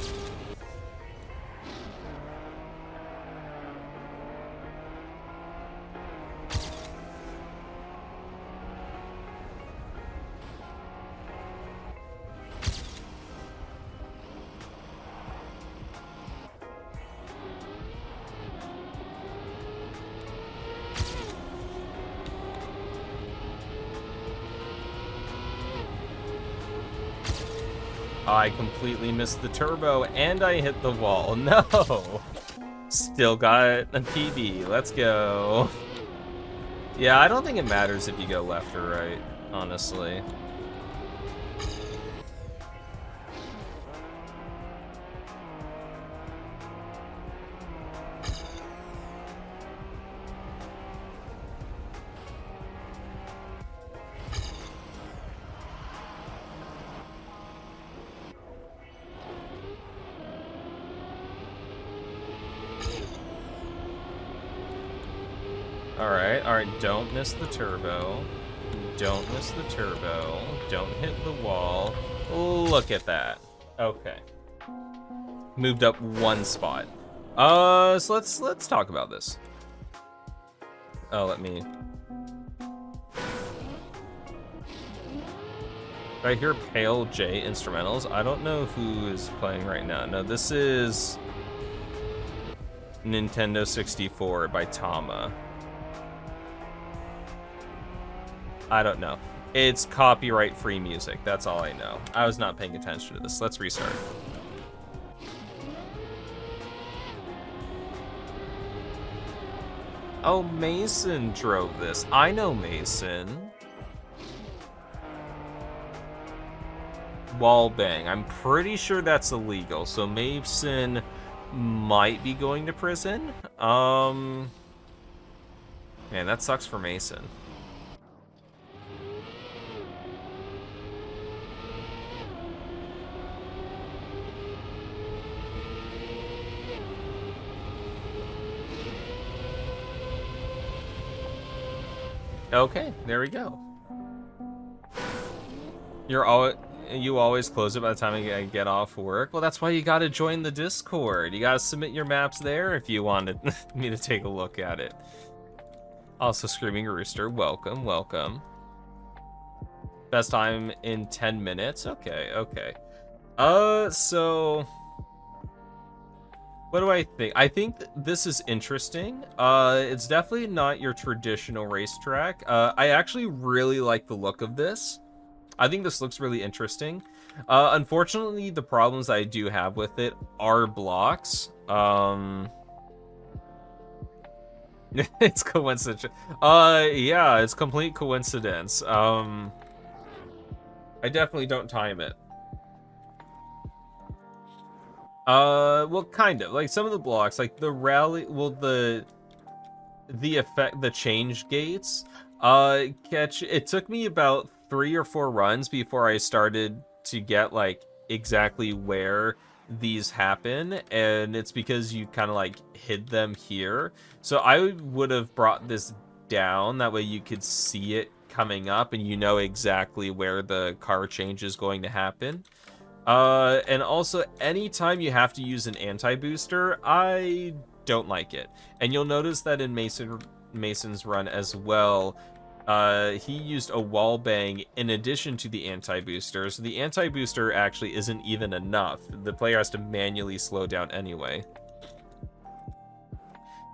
I completely missed the turbo and I hit the wall. No! Still got a PB. Let's go. Yeah, I don't think it matters if you go left or right, honestly. Alright, don't miss the turbo. Don't miss the turbo. Don't hit the wall. Look at that. Okay. Moved up one spot. So let's talk about this. Oh, let me... Do I hear Pale J instrumentals? I don't know who is playing right now. No, this is Nintendo 64 by Tama. I don't know. It's copyright-free music. That's all I know. I was not paying attention to this. Let's restart. Oh, Mason drove this. I know Mason. Wallbang. I'm pretty sure that's illegal, so Mason might be going to prison. Man, that sucks for Mason. Okay, there we go. You always close it by the time I get off work. Well, that's why you gotta join the Discord. You gotta submit your maps there if you wanted me to take a look at it. Also, Screaming Rooster, welcome, welcome. Best time in 10 minutes? Okay, okay. So... What do I think? I think this is interesting. It's definitely not your traditional racetrack. I actually really like the look of this. I think this looks really interesting. Unfortunately, the problems I do have with it are blocks. It's coincidence. Yeah, it's complete coincidence. I definitely don't time it. Well, kind of. Like, some of the blocks, like the rally, well, the effect, the change gates, it took me about 3 or 4 runs before I started to get, like, exactly where these happen, and it's because you kind of like hid them here. So I would have brought this down, that way you could see it coming up and you know exactly where the car change is going to happen. And also, anytime you have to use an anti-booster, I don't like it. And you'll notice that in Mason's run as well, he used a wall bang in addition to the anti-booster. So the anti-booster actually isn't even enough. The player has to manually slow down anyway.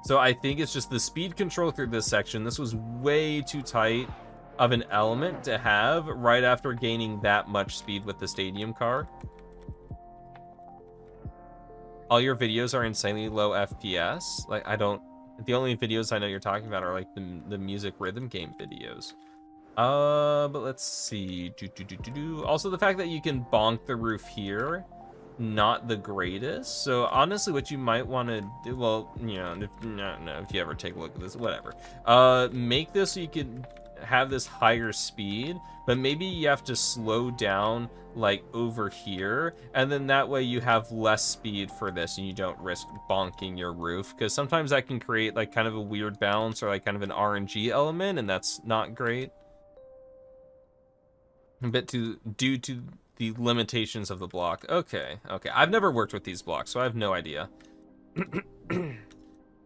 So I think it's just the speed control through this section. This was way too tight of an element to have right after gaining that much speed with the stadium car. All your videos are insanely low FPS. Like, the only videos I know you're talking about are like the music rhythm game videos. But let's see. Also, the fact that you can bonk the roof here, not the greatest. So honestly, what you might want to do, well, you know, if you ever take a look at this, whatever. Make this so you can have this higher speed, but maybe you have to slow down like over here, and then that way you have less speed for this and you don't risk bonking your roof, because sometimes that can create like kind of a weird balance or like kind of an RNG element, and that's not great. Due to the limitations of the block. Okay, I've never worked with these blocks, so I have no idea.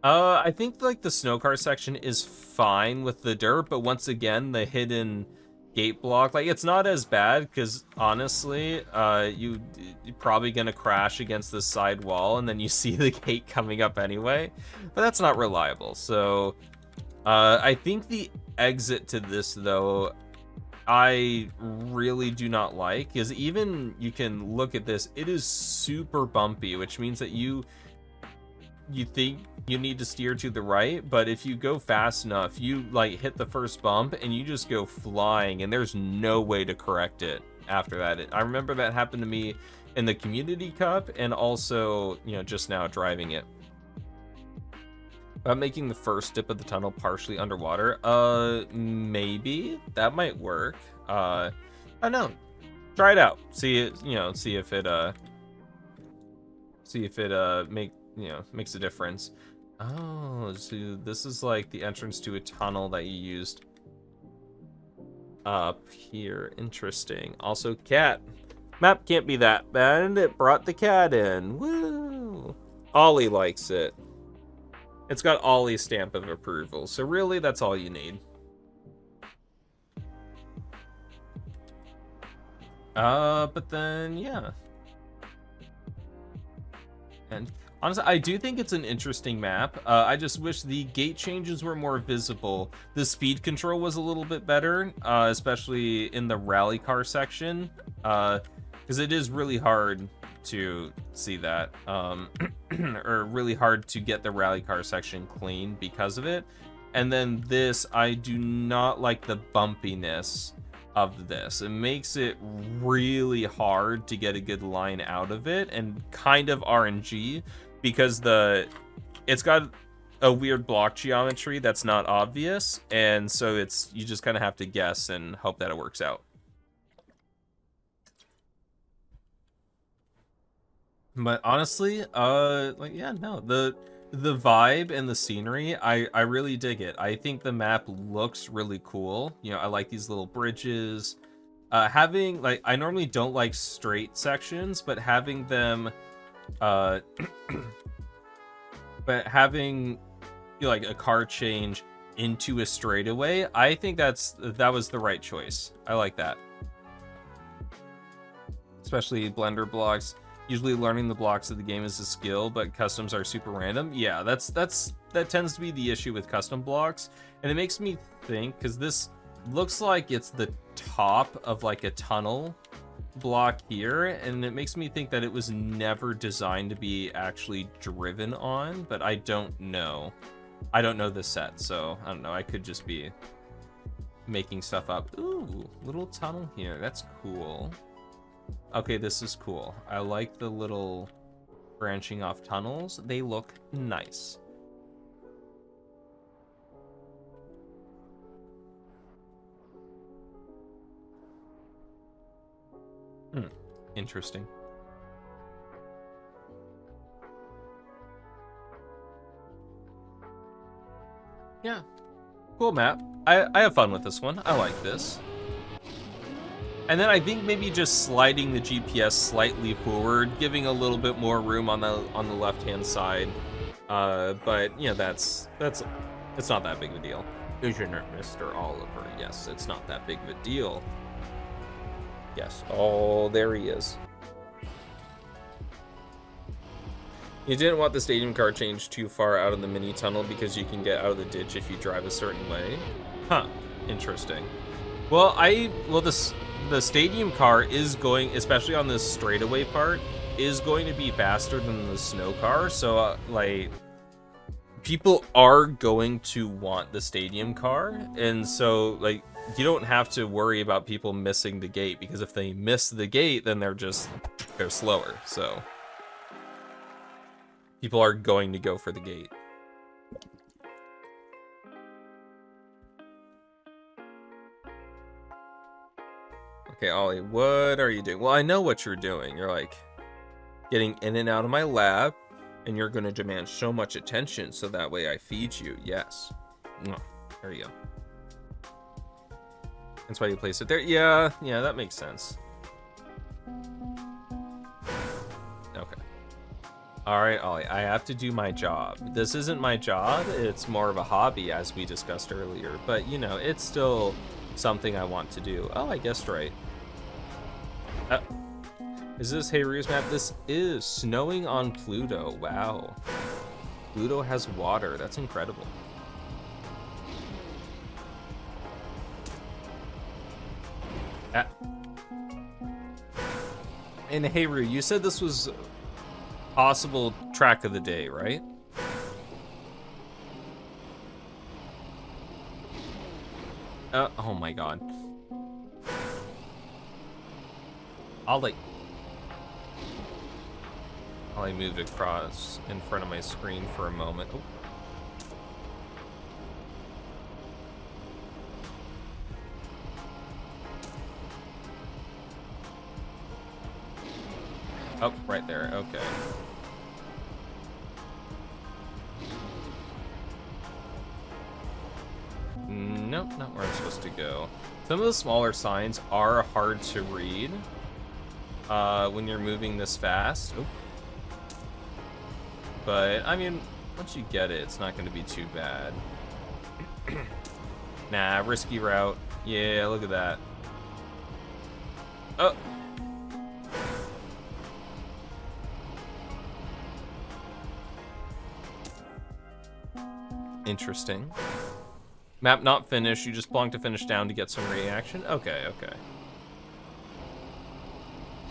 I think like the snow car section is fine with the dirt, but once again, the hidden gate block, like, it's not as bad, because honestly, you're probably gonna crash against the side wall, and then you see the gate coming up anyway, but that's not reliable. So, I think the exit to this, though, I really do not like, because even you can look at this, it is super bumpy, which means that you think you need to steer to the right, but if you go fast enough, you like hit the first bump and you just go flying, and there's no way to correct it after that. I remember that happened to me in the Community Cup, and also, you know, just now driving it. About making the first dip of the tunnel partially underwater, maybe that might work. I don't know. Try it out. See it, you know, see if it makes a difference. Oh, so this is like the entrance to a tunnel that you used up here. Interesting. Also, cat. Map can't be that bad. It brought the cat in. Woo! Ollie likes it. It's got Ollie's stamp of approval. So really, that's all you need. But then, yeah. And honestly, I do think it's an interesting map. I just wish the gate changes were more visible. The speed control was a little bit better, especially in the rally car section, because it is really hard to see that, or really hard to get the rally car section clean because of it. And then this, I do not like the bumpiness of this. It makes it really hard to get a good line out of it, and kind of RNG, because it's got a weird block geometry that's not obvious, and so you just kind of have to guess and hope that it works out. But honestly, like, yeah, no, the vibe and the scenery, I really dig it. I think the map looks really cool. You know, I like these little bridges. Having, like, I normally don't like straight sections, but having them, but having, you know, like a car change into a straightaway, I think that was the right choice. I like that. Especially Blender blocks. Usually learning the blocks of the game is a skill, but customs are super random. Yeah, that tends to be the issue with custom blocks. And it makes me think, because this looks like it's the top of like a tunnel block here, and it makes me think that it was never designed to be actually driven on, but I don't know. I don't know the set, so I don't know. I could just be making stuff up. Ooh, little tunnel here. That's cool. Okay, this is cool. I like the little branching off tunnels. They look nice. Interesting. Yeah. Cool map. I have fun with this one. I like this. And then I think maybe just sliding the GPS slightly forward, giving a little bit more room on the left-hand side. But you know, it's not that big of a deal. Isn't it, Mr. Oliver? Yes, it's not that big of a deal. Yes. Oh, there he is. You didn't want the stadium car changed too far out of the mini tunnel because you can get out of the ditch if you drive a certain way. Huh. Interesting. Well, the stadium car is going, especially on this straightaway part, is going to be faster than the snow car. So, like, people are going to want the stadium car. And so, like, you don't have to worry about people missing the gate, because if they miss the gate, then they're slower. So, people are going to go for the gate. Okay, Ollie, what are you doing? Well, I know what you're doing. You're like getting in and out of my lap, and you're going to demand so much attention so that way I feed you. Yes. There you go. That's why you place it there. Yeah, that makes sense. Okay. All right, Ollie, I have to do my job. This isn't my job. It's more of a hobby, as we discussed earlier. But, you know, it's still something I want to do. Oh, I guessed right. Is this Hayru's map? This is snowing on Pluto. Wow. Pluto has water. That's incredible. And Hayru, you said this was possible track of the day, right? Oh my god. Ollie moved across in front of my screen for a moment. Oh, right there. Okay. Nope, not where I'm supposed to go. Some of the smaller signs are hard to read when you're moving this fast. Oop. But, I mean, once you get it, it's not going to be too bad. Nah, risky route. Yeah, look at that. Oh. Interesting. Map not finished. You just plonked a finish down to get some reaction? Okay.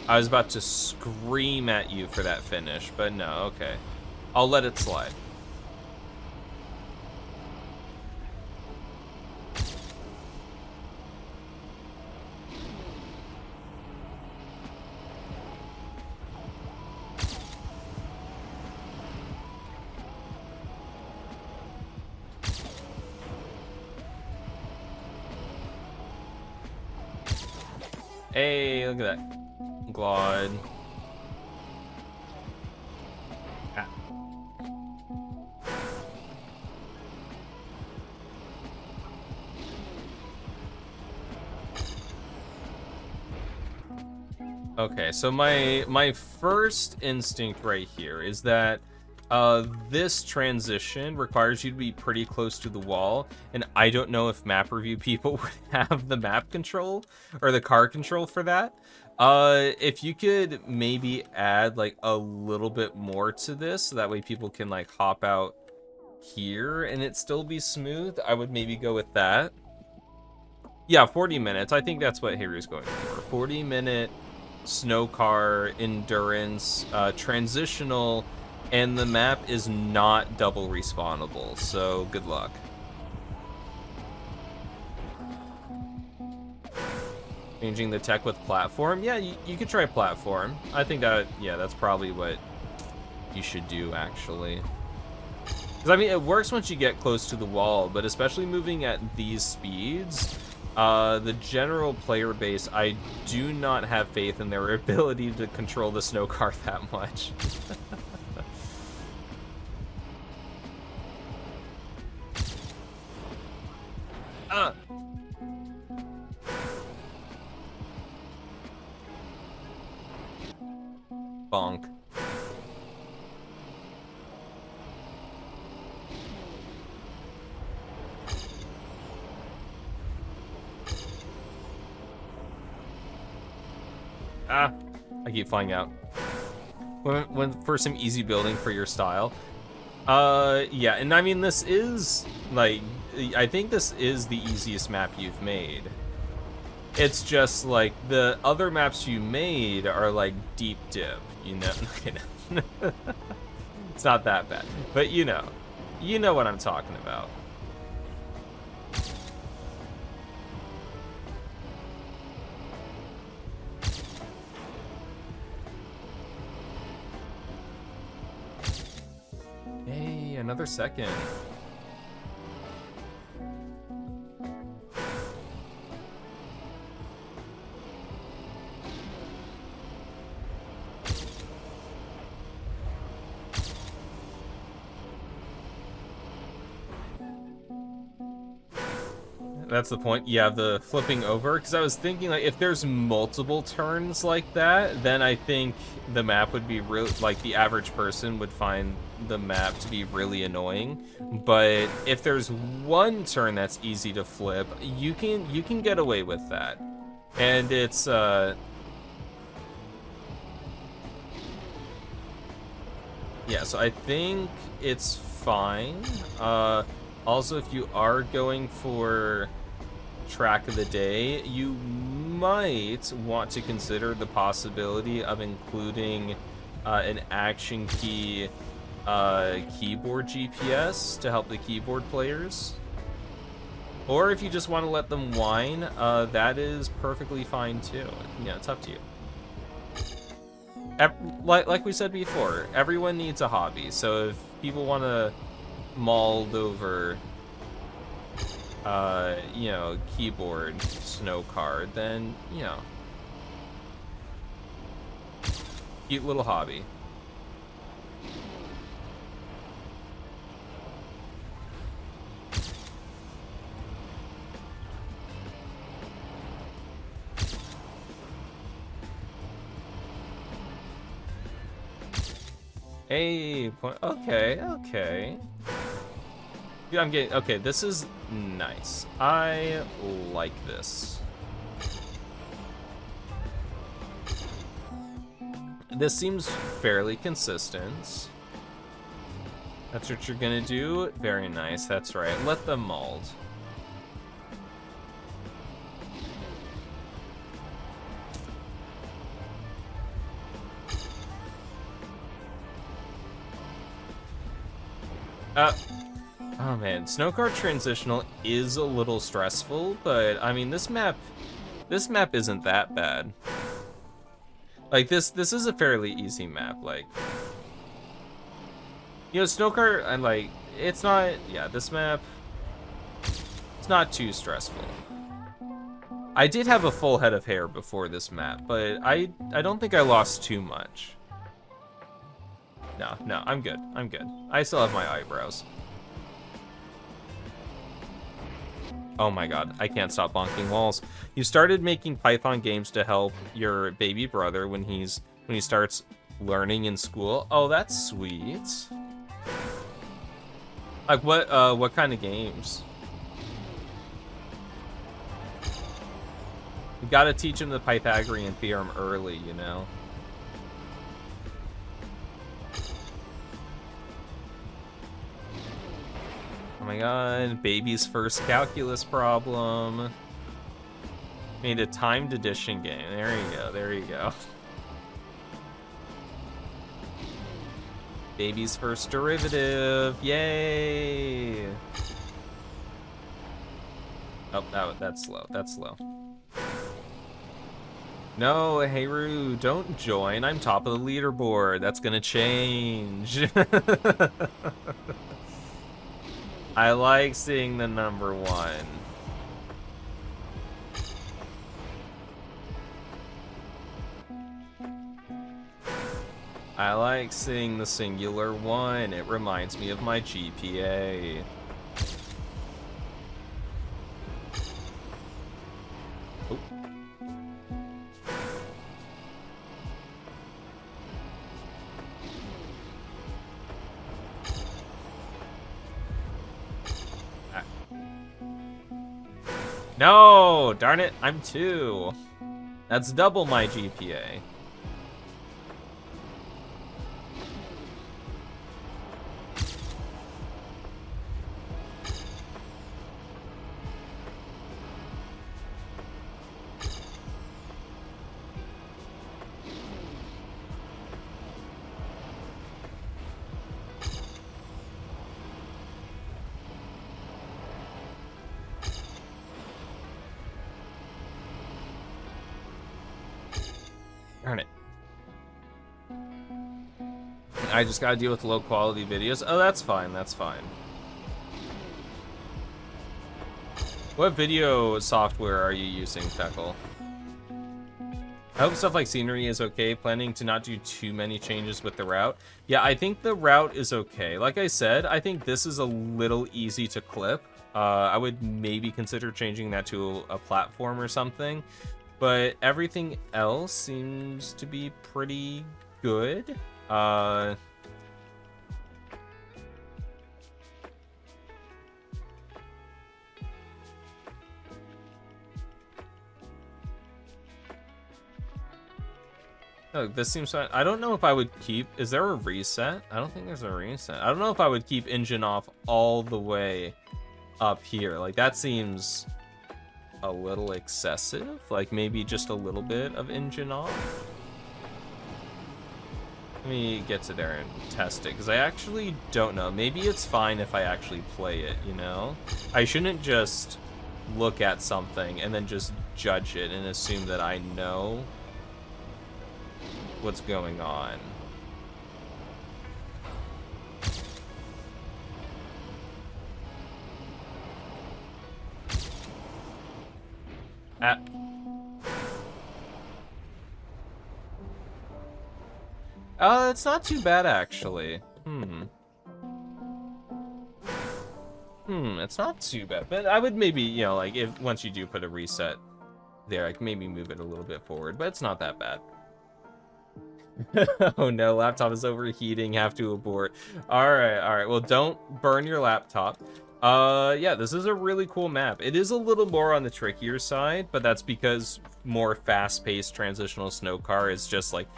I was about to scream at you for that finish, but no, okay. I'll let it slide. Hey, look at that. Glide. Ah. Okay, so my first instinct right here is that this transition requires you to be pretty close to the wall, and I don't know if map review people would have the map control or the car control for that. If you could maybe add like a little bit more to this, so that way people can like hop out here and it still be smooth, I would maybe go with that. Yeah, 40 minutes. I think that's what Hayru's going for. 40-minute snow car endurance, transitional. And the map is not double respawnable, so good luck. Changing the tech with platform? Yeah, you could try platform. I think that, yeah, that's probably what you should do, actually. Because, I mean, it works once you get close to the wall, but especially moving at these speeds, the general player base, I do not have faith in their ability to control the snow car that much. Bonk. Ah, I keep flying out. When for some easy building for your style. Yeah, and I mean, this is, like, I think this is the easiest map you've made. It's just, like, the other maps you made are, like, deep dip, you know? It's not that bad, but you know what I'm talking about. Hey, another second. That's the point. Yeah, the flipping over. Because I was thinking, like, if there's multiple turns like that, then I think the map would be really, like, the average person would find the map to be really annoying. But if there's one turn that's easy to flip, you can get away with that. And it's yeah, so I think it's fine. Also, if you are going for track of the day, you might want to consider the possibility of including an action key keyboard GPS to help the keyboard players. Or if you just want to let them whine, that is perfectly fine too. Yeah, it's up to you. Like we said before, everyone needs a hobby. So if people want to mauled over you know, keyboard snow card, then, you know, cute little hobby. Hey, okay. Yeah, I'm getting, okay, this is nice. I like this. This seems fairly consistent. That's what you're gonna do? Very nice, that's right. Let them mold. Oh man, Snowcard Transitional is a little stressful, but I mean, this map isn't that bad. Like, this is a fairly easy map. Like, you know, Snowcard, and like, it's not, yeah, this map, it's not too stressful. I did have a full head of hair before this map, but I don't think I lost too much. No, I'm good. I still have my eyebrows. Oh my god, I can't stop bonking walls. You started making Python games to help your baby brother when he starts learning in school. Oh, that's sweet. Like, what kind of games? You gotta teach him the Pythagorean theorem early, you know? Oh my god, baby's first calculus problem. Made a timed addition game. There you go. Baby's first derivative. Yay! Oh, that's slow. No, Heiru, don't join. I'm top of the leaderboard. That's gonna change. I like seeing the number 1. I like seeing the singular 1. It reminds me of my GPA. Oh. No, darn it, I'm 2. That's double my GPA. Darn it. I just gotta deal with low quality videos. Oh, that's fine, that's fine. What video software are you using, Feckle? I hope stuff like scenery is okay. Planning to not do too many changes with the route. Yeah, I think the route is okay. Like I said, I think this is a little easy to clip. I would maybe consider changing that to a platform or something. But everything else seems to be pretty good. Oh, this seems fine. I don't know if I would keep... Is there a reset? I don't think there's a reset. I don't know if I would keep engine off all the way up here. Like, that seems a little excessive. Like, maybe just a little bit of engine off. Let me get to there and test it, because I actually don't know. Maybe it's fine if I actually play it, you know? I shouldn't just look at something and then just judge it and assume that I know what's going on. It's not too bad, actually. It's not too bad. But I would maybe, you know, like, if once you do put a reset there, I can maybe move it a little bit forward, but it's not that bad. Oh no, laptop is overheating, have to abort. Alright, well, don't burn your laptop. Yeah, this is a really cool map. It is a little more on the trickier side, but that's because more fast-paced transitional snow car is just like,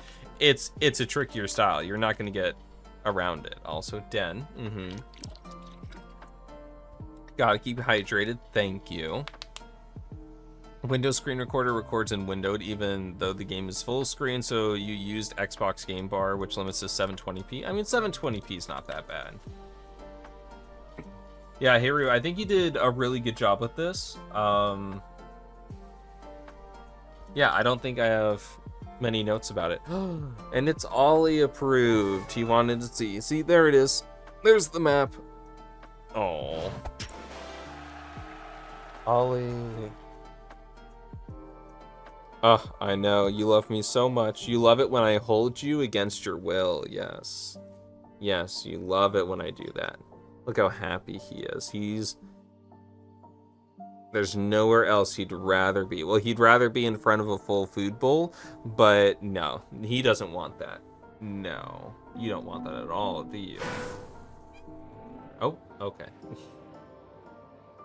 it's a trickier style. You're not going to get around it. Also, Den. Gotta keep hydrated. Thank you. Windows screen recorder records in windowed even though the game is full screen, so you used Xbox Game Bar, which limits to 720p. I mean, 720p is not that bad. Yeah, Haru, I think you did a really good job with this. Yeah, I don't think I have many notes about it. And it's Ollie approved. He wanted to see. See, there it is. There's the map. Oh, Ollie. Oh, I know. You love me so much. You love it when I hold you against your will. Yes. Yes, you love it when I do that. Look how happy he is. There's nowhere else he'd rather be. Well, he'd rather be in front of a full food bowl, but no, he doesn't want that. No, you don't want that at all, do you? Oh, okay.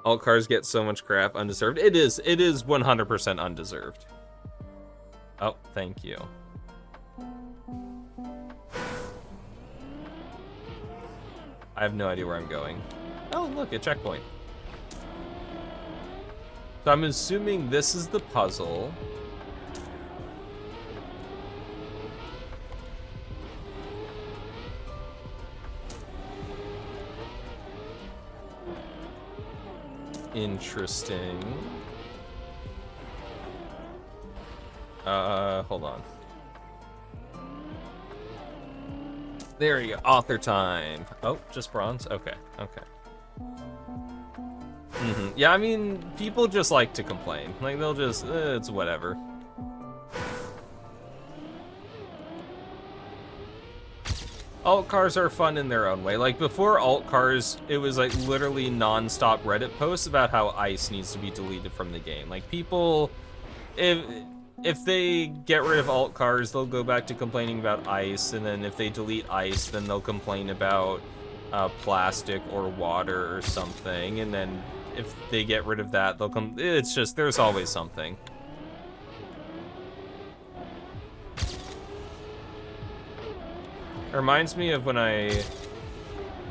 Alt cars get so much crap, undeserved. It is 100% undeserved. Oh, thank you. I have no idea where I'm going. Oh, look, a checkpoint. So I'm assuming this is the puzzle. Interesting. Hold on. There you go. Author time. Oh, just bronze? Okay, okay. Yeah, I mean, people just like to complain. Like, they'll just, it's whatever. Alt cars are fun in their own way. Like, before alt cars, it was like literally non-stop Reddit posts about how ice needs to be deleted from the game. Like, people, if they get rid of alt cars, they'll go back to complaining about ice, and then if they delete ice, then they'll complain about plastic or water or something, and then if they get rid of that, they'll come. It's just, there's always something. It reminds me of when I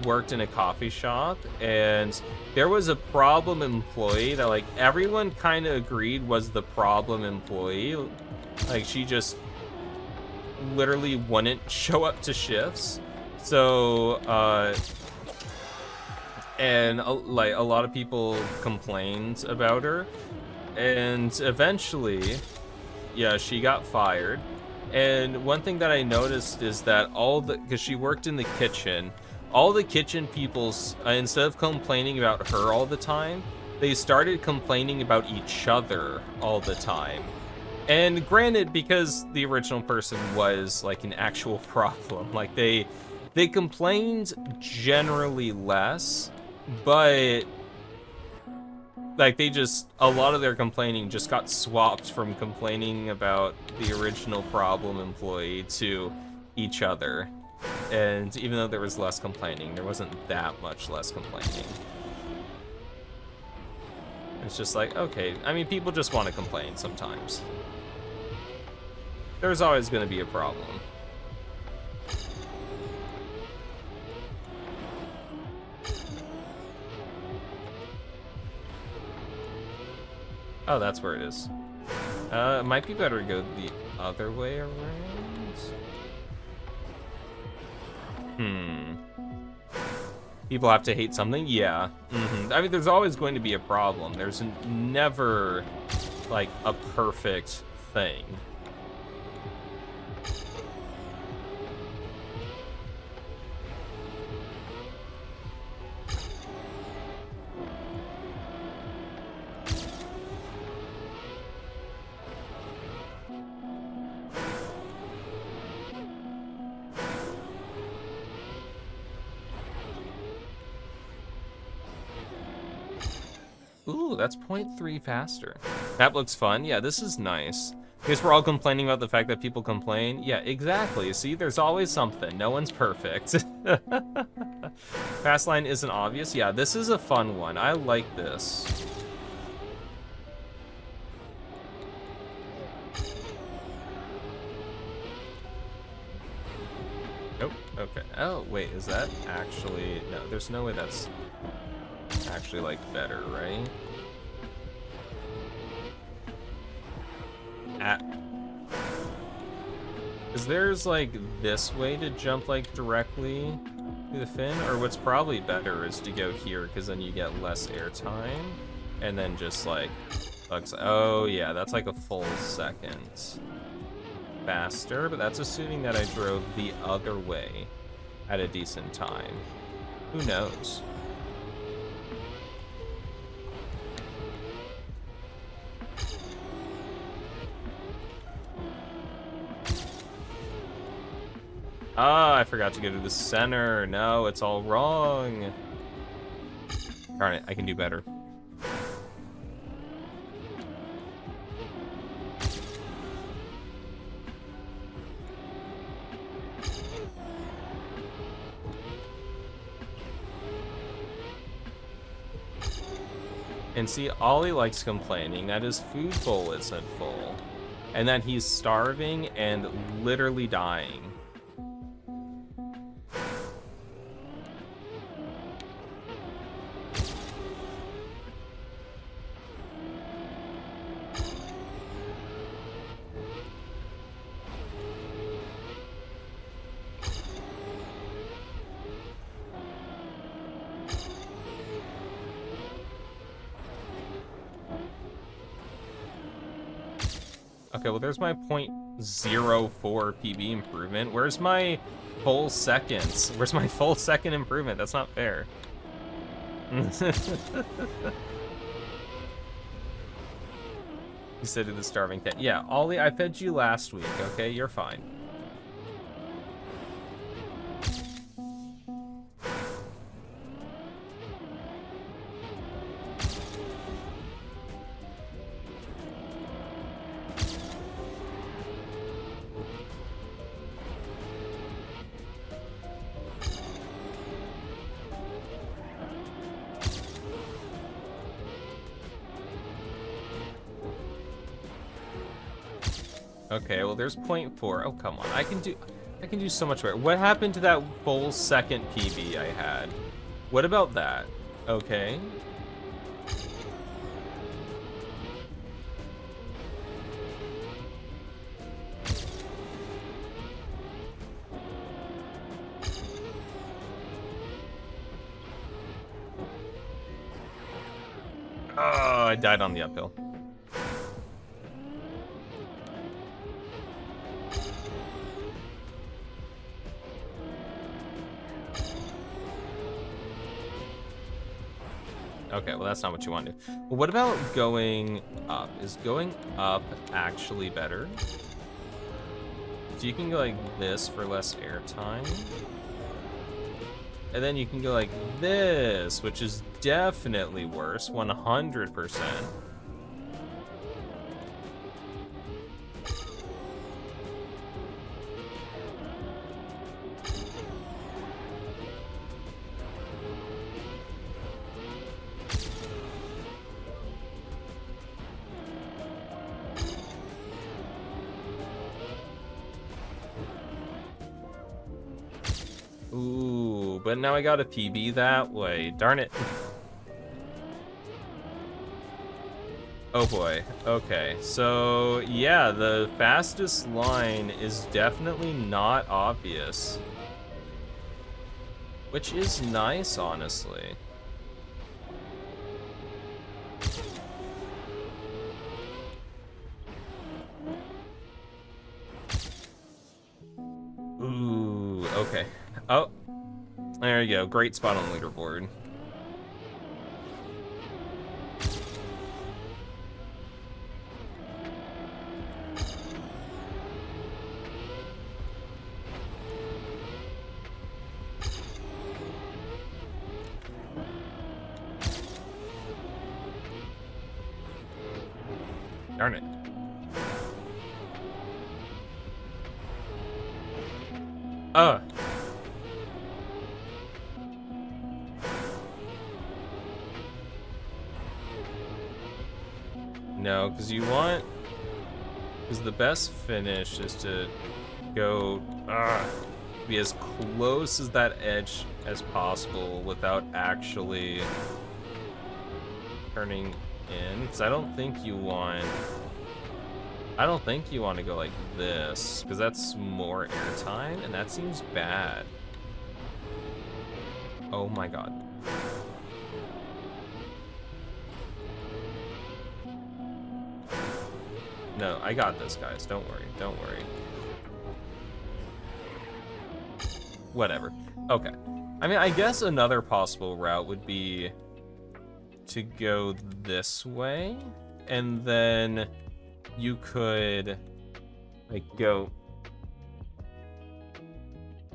worked in a coffee shop, and there was a problem employee that, like, everyone kind of agreed was the problem employee. Like, she just literally wouldn't show up to shifts. So, and like a lot of people complained about her, and eventually, yeah, she got fired. And one thing that I noticed is that because she worked in the kitchen, all the kitchen people, instead of complaining about her all the time, they started complaining about each other all the time. And granted, because the original person was like an actual problem, like they complained generally less, but like a lot of their complaining just got swapped from complaining about the original problem employee to each other. And even though there was less complaining, there wasn't that much less complaining. It's just like, okay, I mean, people just want to complain sometimes. There's always going to be a problem. Oh, that's where it is. It might be better to go the other way around. People have to hate something? Yeah. I mean, there's always going to be a problem. There's never, like, a perfect thing. Ooh, that's 0.3 faster. That looks fun. Yeah, this is nice. Because we're all complaining about the fact that people complain. Yeah, exactly. See, there's always something. No one's perfect. Fastline isn't obvious. Yeah, this is a fun one. I like this. Nope. Okay. Oh, wait, is that actually... No, there's no way that's actually, like, better, right? Is there's, like, this way to jump, like, directly to the fin? Or what's probably better is to go here, because then you get less airtime. And then just, like... Oh, yeah, that's like a full second faster, but that's assuming that I drove the other way at a decent time. Who knows? Ah, I forgot to go to the center. No, it's all wrong. Darn it, I can do better. And see, Ollie likes complaining that his food bowl isn't full, and that he's starving and literally dying. Okay, well, there's my 0.04 PB improvement. Where's my full seconds? Where's my full second improvement? That's not fair. You said to the starving cat. Yeah, Ollie, I fed you last week, okay? You're fine. Okay, well there's 0.4. Oh, come on. I can do so much better. What happened to that full second PB I had? What about that? Okay. Oh, I died on the uphill. Okay, well that's not what you want to do. Well, what about going up? Is going up actually better? So you can go like this for less airtime. And then you can go like this, which is definitely worse, 100%. Ooh, but now I got a PB that way. Darn it. Oh boy. Okay, so yeah, the fastest line is definitely not obvious. Which is nice, honestly. Ooh, okay. Oh, there you go. Great spot on the leaderboard. Darn it. No, because the best finish is to go, be as close as that edge as possible without actually turning in, because I don't think you want to go like this, because that's more airtime, and that seems bad. Oh my god. No, I got this, guys. Don't worry. Don't worry. Whatever. Okay. I mean, I guess another possible route would be to go this way, and then you could, like, go...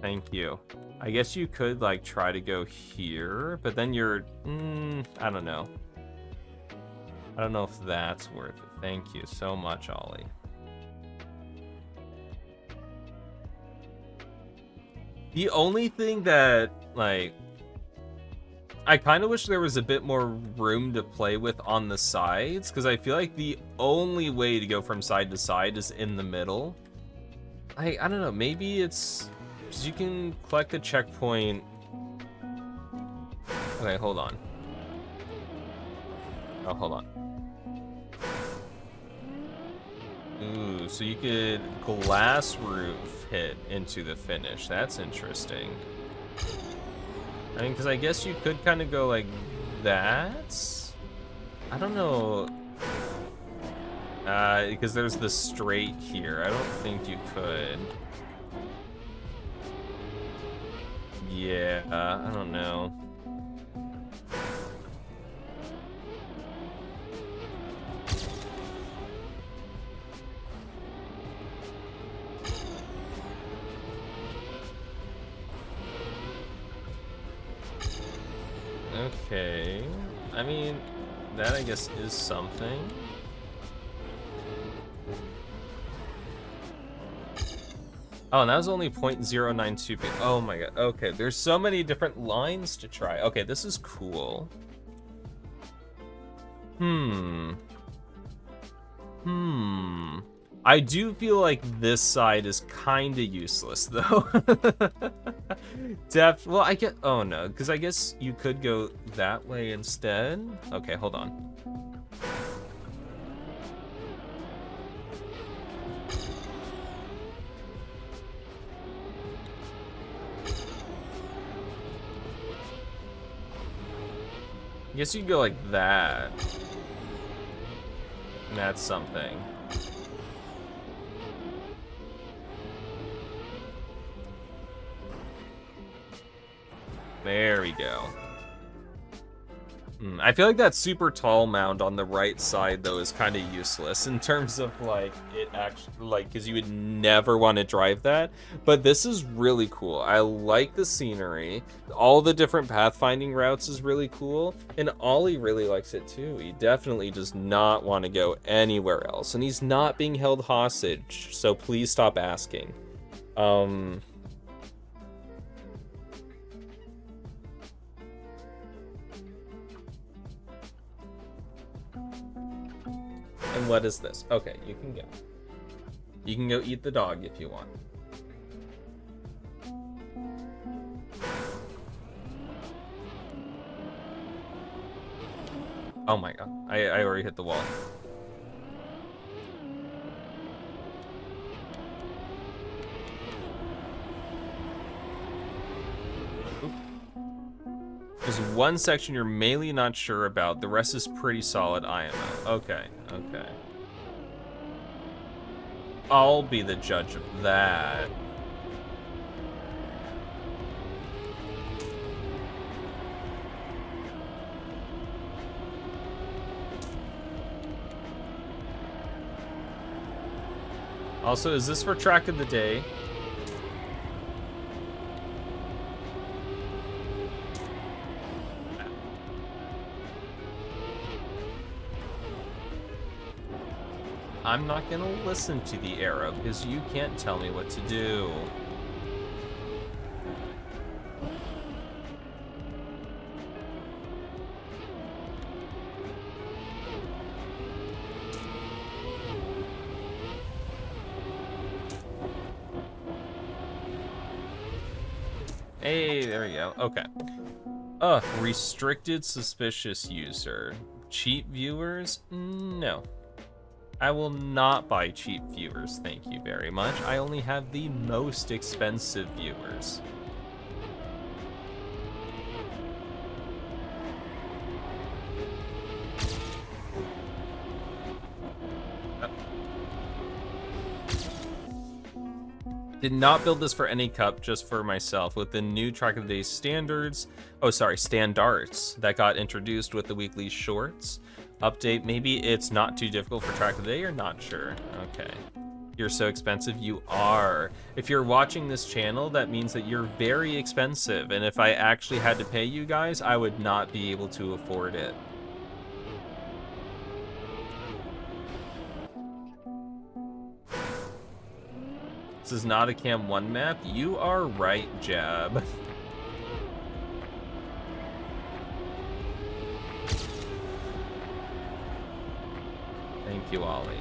Thank you. I guess you could, like, try to go here, but then you're... I don't know. I don't know if that's worth it. Thank you so much, Ollie. The only thing that, like, I kind of wish there was a bit more room to play with on the sides, because I feel like the only way to go from side to side is in the middle. I don't know, maybe it's... because you can collect the checkpoint... Okay, hold on. Oh, hold on. Ooh, so you could glass roof hit into the finish. That's interesting. I mean, because I guess you could kind of go like that. I don't know. Because there's the straight here. I don't think you could. Yeah, I don't know. Okay, I mean, that I guess is something. Oh, and that was only 0.092 p. Oh my god, okay, there's so many different lines to try. Okay, this is cool. I do feel like this side is kind of useless, though. Well, I get... Oh, no, because I guess you could go that way instead. Okay, hold on. I guess you can go like that. And that's something. There we go. I feel like that super tall mound on the right side, though, is kind of useless in terms of, like, it actually, like, because you would never want to drive that. But this is really cool. I like the scenery. All the different pathfinding routes is really cool. And Ollie really likes it, too. He definitely does not want to go anywhere else. And he's not being held hostage, so please stop asking. And what is this? Okay, you can go. You can go eat the dog if you want. Oh my god. I already hit the wall. There's one section you're mainly not sure about. The rest is pretty solid IMO. Okay, okay. I'll be the judge of that. Also, is this for track of the day? I'm not gonna listen to the arrow because you can't tell me what to do. Hey, there we go. Okay. Restricted suspicious user. Cheap viewers? No. I will not buy cheap viewers, thank you very much. I only have the most expensive viewers. Did not build this for any cup, just for myself. With the new Track of the Day standards, standards that got introduced with the weekly shorts update. Maybe it's not too difficult for Track of the Day, or not sure. Okay. You're so expensive. You are. If you're watching this channel, that means that you're very expensive. And if I actually had to pay you guys, I would not be able to afford it. This is not a Cam 1 map. You are right, Jab. Thank you, Ollie.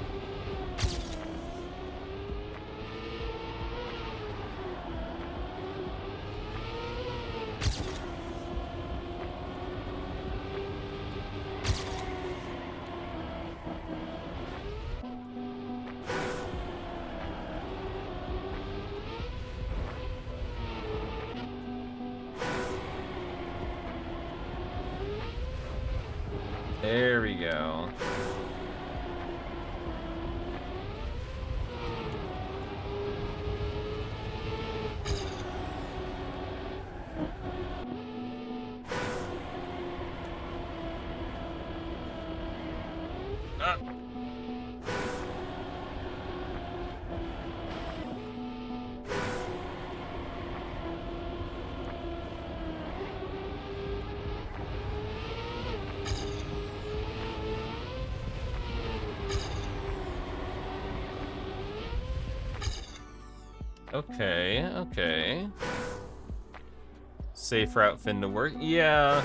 There we go. Okay, okay. Safe route fin to work? Yeah,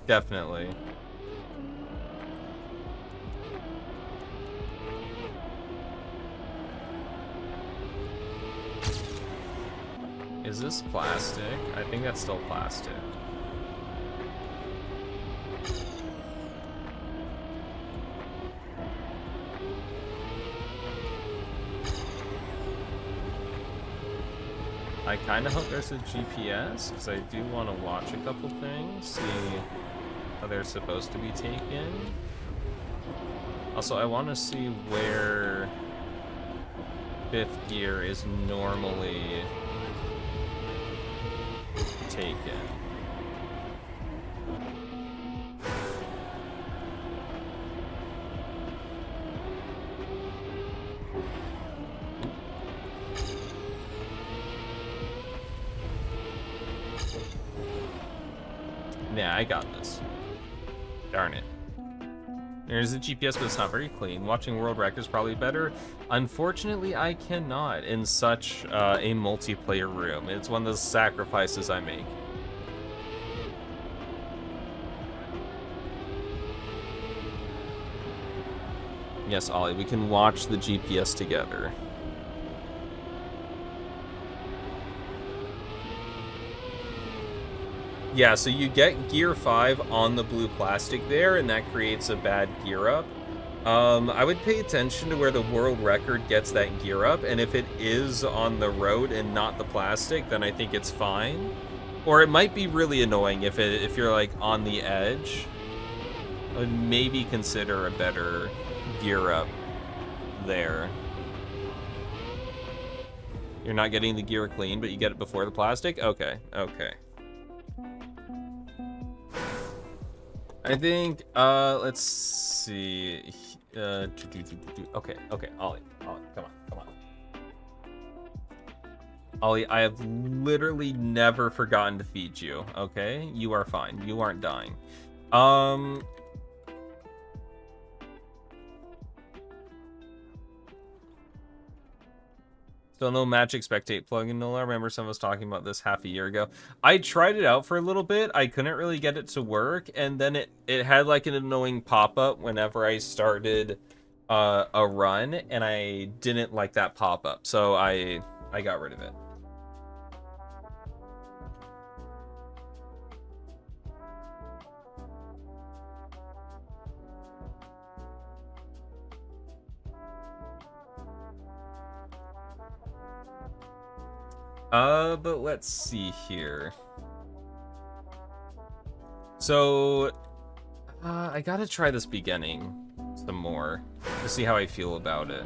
definitely. Is this plastic? I think that's still plastic. I kind of hope there's a GPS, because I do want to watch a couple things, see how they're supposed to be taken. Also, I want to see where 5th gear is normally taken. Yeah, I got this. Darn it. There's a GPS, but it's not very clean. Watching world record is probably better. Unfortunately, I cannot in such a multiplayer room. It's one of those sacrifices I make. Yes, Ollie, we can watch the GPS together. Yeah, so you get gear 5 on the blue plastic there, and that creates a bad gear up. I would pay attention to where the world record gets that gear up, and if it is on the road and not the plastic, then I think it's fine. Or it might be really annoying if you're like on the edge. I would maybe consider a better gear up there. You're not getting the gear clean, but you get it before the plastic? Okay, okay. I think, let's see. Okay, Ollie, come on. Ollie, I have literally never forgotten to feed you, okay? You are fine. You aren't dying. Still no Magic Spectate plugin, Nola. I remember some of us talking about this half a year ago. I tried it out for a little bit. I couldn't really get it to work, and then it had like an annoying pop-up whenever I started a run, and I didn't like that pop-up, so I got rid of it. But let's see here. So, I gotta try this beginning some more to see how I feel about it.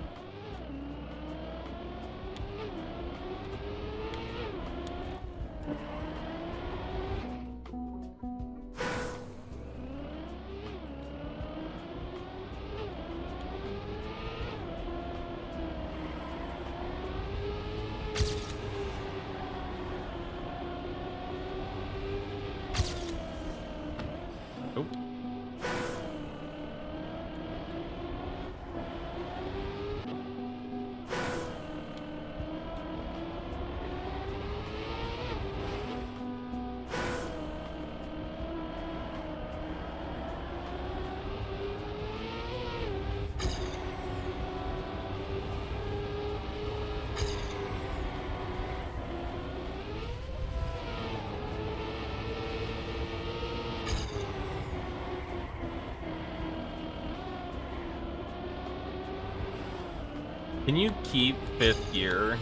Can you keep 5th gear?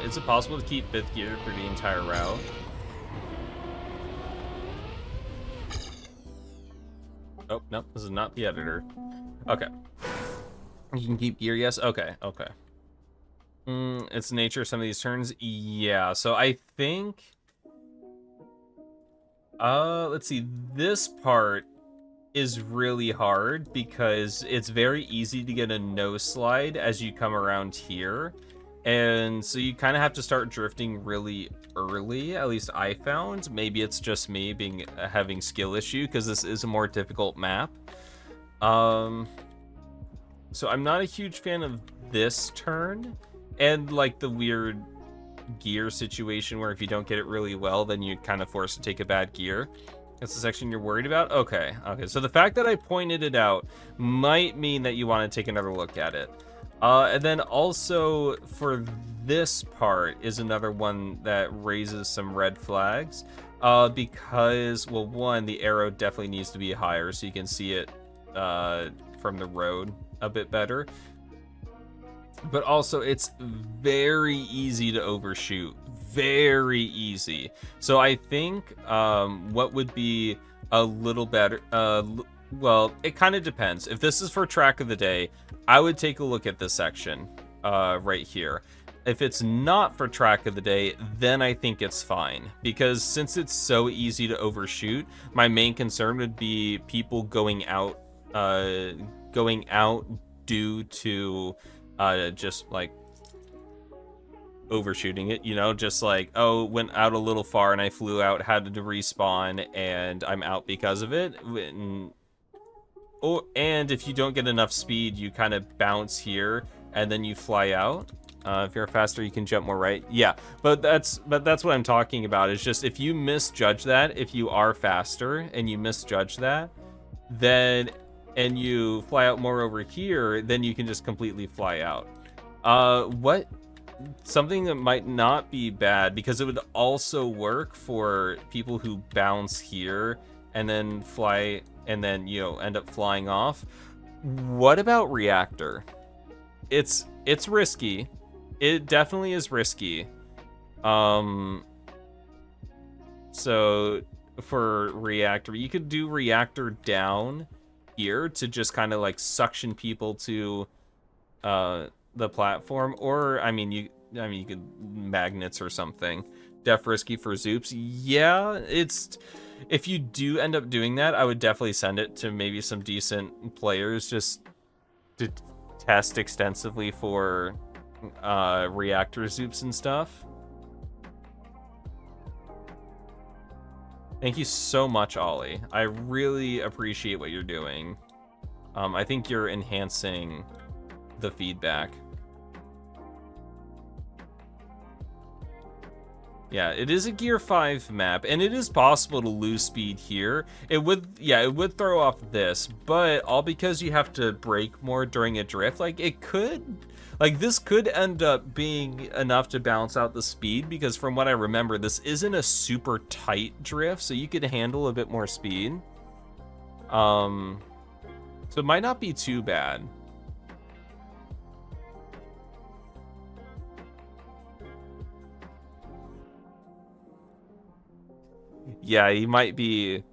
Is it possible to keep 5th gear for the entire route? Oh, no, this is not the editor. Okay. You can keep gear, yes? Okay, okay. It's the nature of some of these turns. Yeah, so I think... let's see. This part is really hard because it's very easy to get a no slide as you come around here, and so you kind of have to start drifting really early. At least I found. Maybe it's just me having skill issue because this is a more difficult map. So I'm not a huge fan of this turn and like the weird gear situation where if you don't get it really well, then you're kind of forced to take a bad gear. That's the section you're worried about? Okay, okay. So the fact that I pointed it out might mean that you want to take another look at it. And then also for this part is another one that raises some red flags. Because, well, one, the arrow definitely needs to be higher so you can see it from the road a bit better. But also, it's very easy to overshoot. Very easy. So I think what would be a little better... well, it kind of depends. If this is for track of the day, I would take a look at this section right here. If it's not for track of the day, then I think it's fine. Because since it's so easy to overshoot, my main concern would be people going out due to just like overshooting it, you know, just like, oh, went out a little far and I flew out, had to respawn, and I'm out because of it. And if you don't get enough speed, you kind of bounce here and then you fly out. If you're faster, you can jump more right. Yeah, but that's what I'm talking about. Is just if you misjudge that, if you are faster and you misjudge that, then and you fly out more over here, then you can just completely fly out. Something that might not be bad, because it would also work for people who bounce here and then fly and then, you know, end up flying off. What about reactor? It's risky. It definitely is risky. So for reactor, you could do reactor down here to just kind of like suction people to the platform, or I mean you could magnets or something. Def risky for Zoops. Yeah, it's, if you do end up doing that, I would definitely send it to maybe some decent players just to test extensively for reactor Zoops and stuff. Thank you so much, Ollie. I really appreciate what you're doing. I think you're enhancing the feedback. Yeah, it is a Gear 5 map, and it is possible to lose speed here. It would throw off this, but all because you have to brake more during a drift. Like, this could end up being enough to balance out the speed, because from what I remember, this isn't a super tight drift, so you could handle a bit more speed. So it might not be too bad. Yeah, he might be...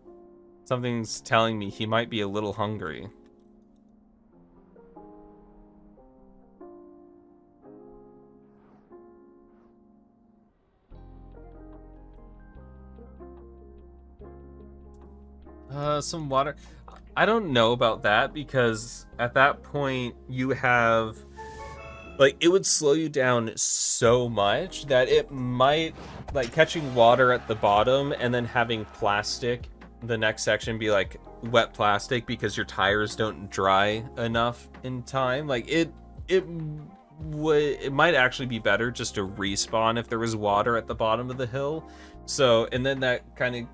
Something's telling me he might be a little hungry. Some water. I don't know about that, because at that point you have... Like, it would slow you down so much that it might, like, catching water at the bottom and then having plastic, the next section be like wet plastic because your tires don't dry enough in time. Like, it might actually be better just to respawn if there was water at the bottom of the hill. So, and then that kind of,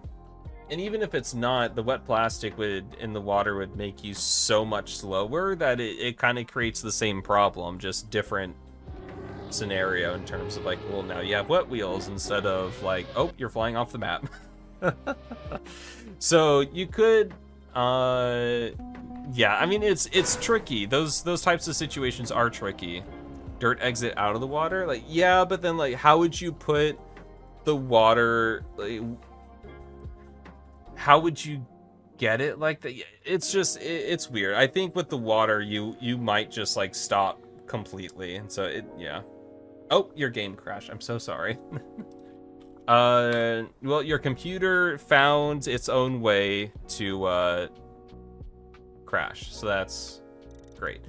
and even if it's not, the wet plastic in the water would make you so much slower that it kind of creates the same problem, just different scenario in terms of like, well, now you have wet wheels instead of like, oh, you're flying off the map. So you could, yeah, I mean, it's tricky. Those types of situations are tricky. Dirt exit out of the water, like, yeah, but then like, how would you put the water, like, how would you get it like that? It's just, it's weird. I think with the water, you might just like stop completely, and so yeah. Oh, your game crashed. I'm so sorry. Well, your computer found its own way to crash, so that's great.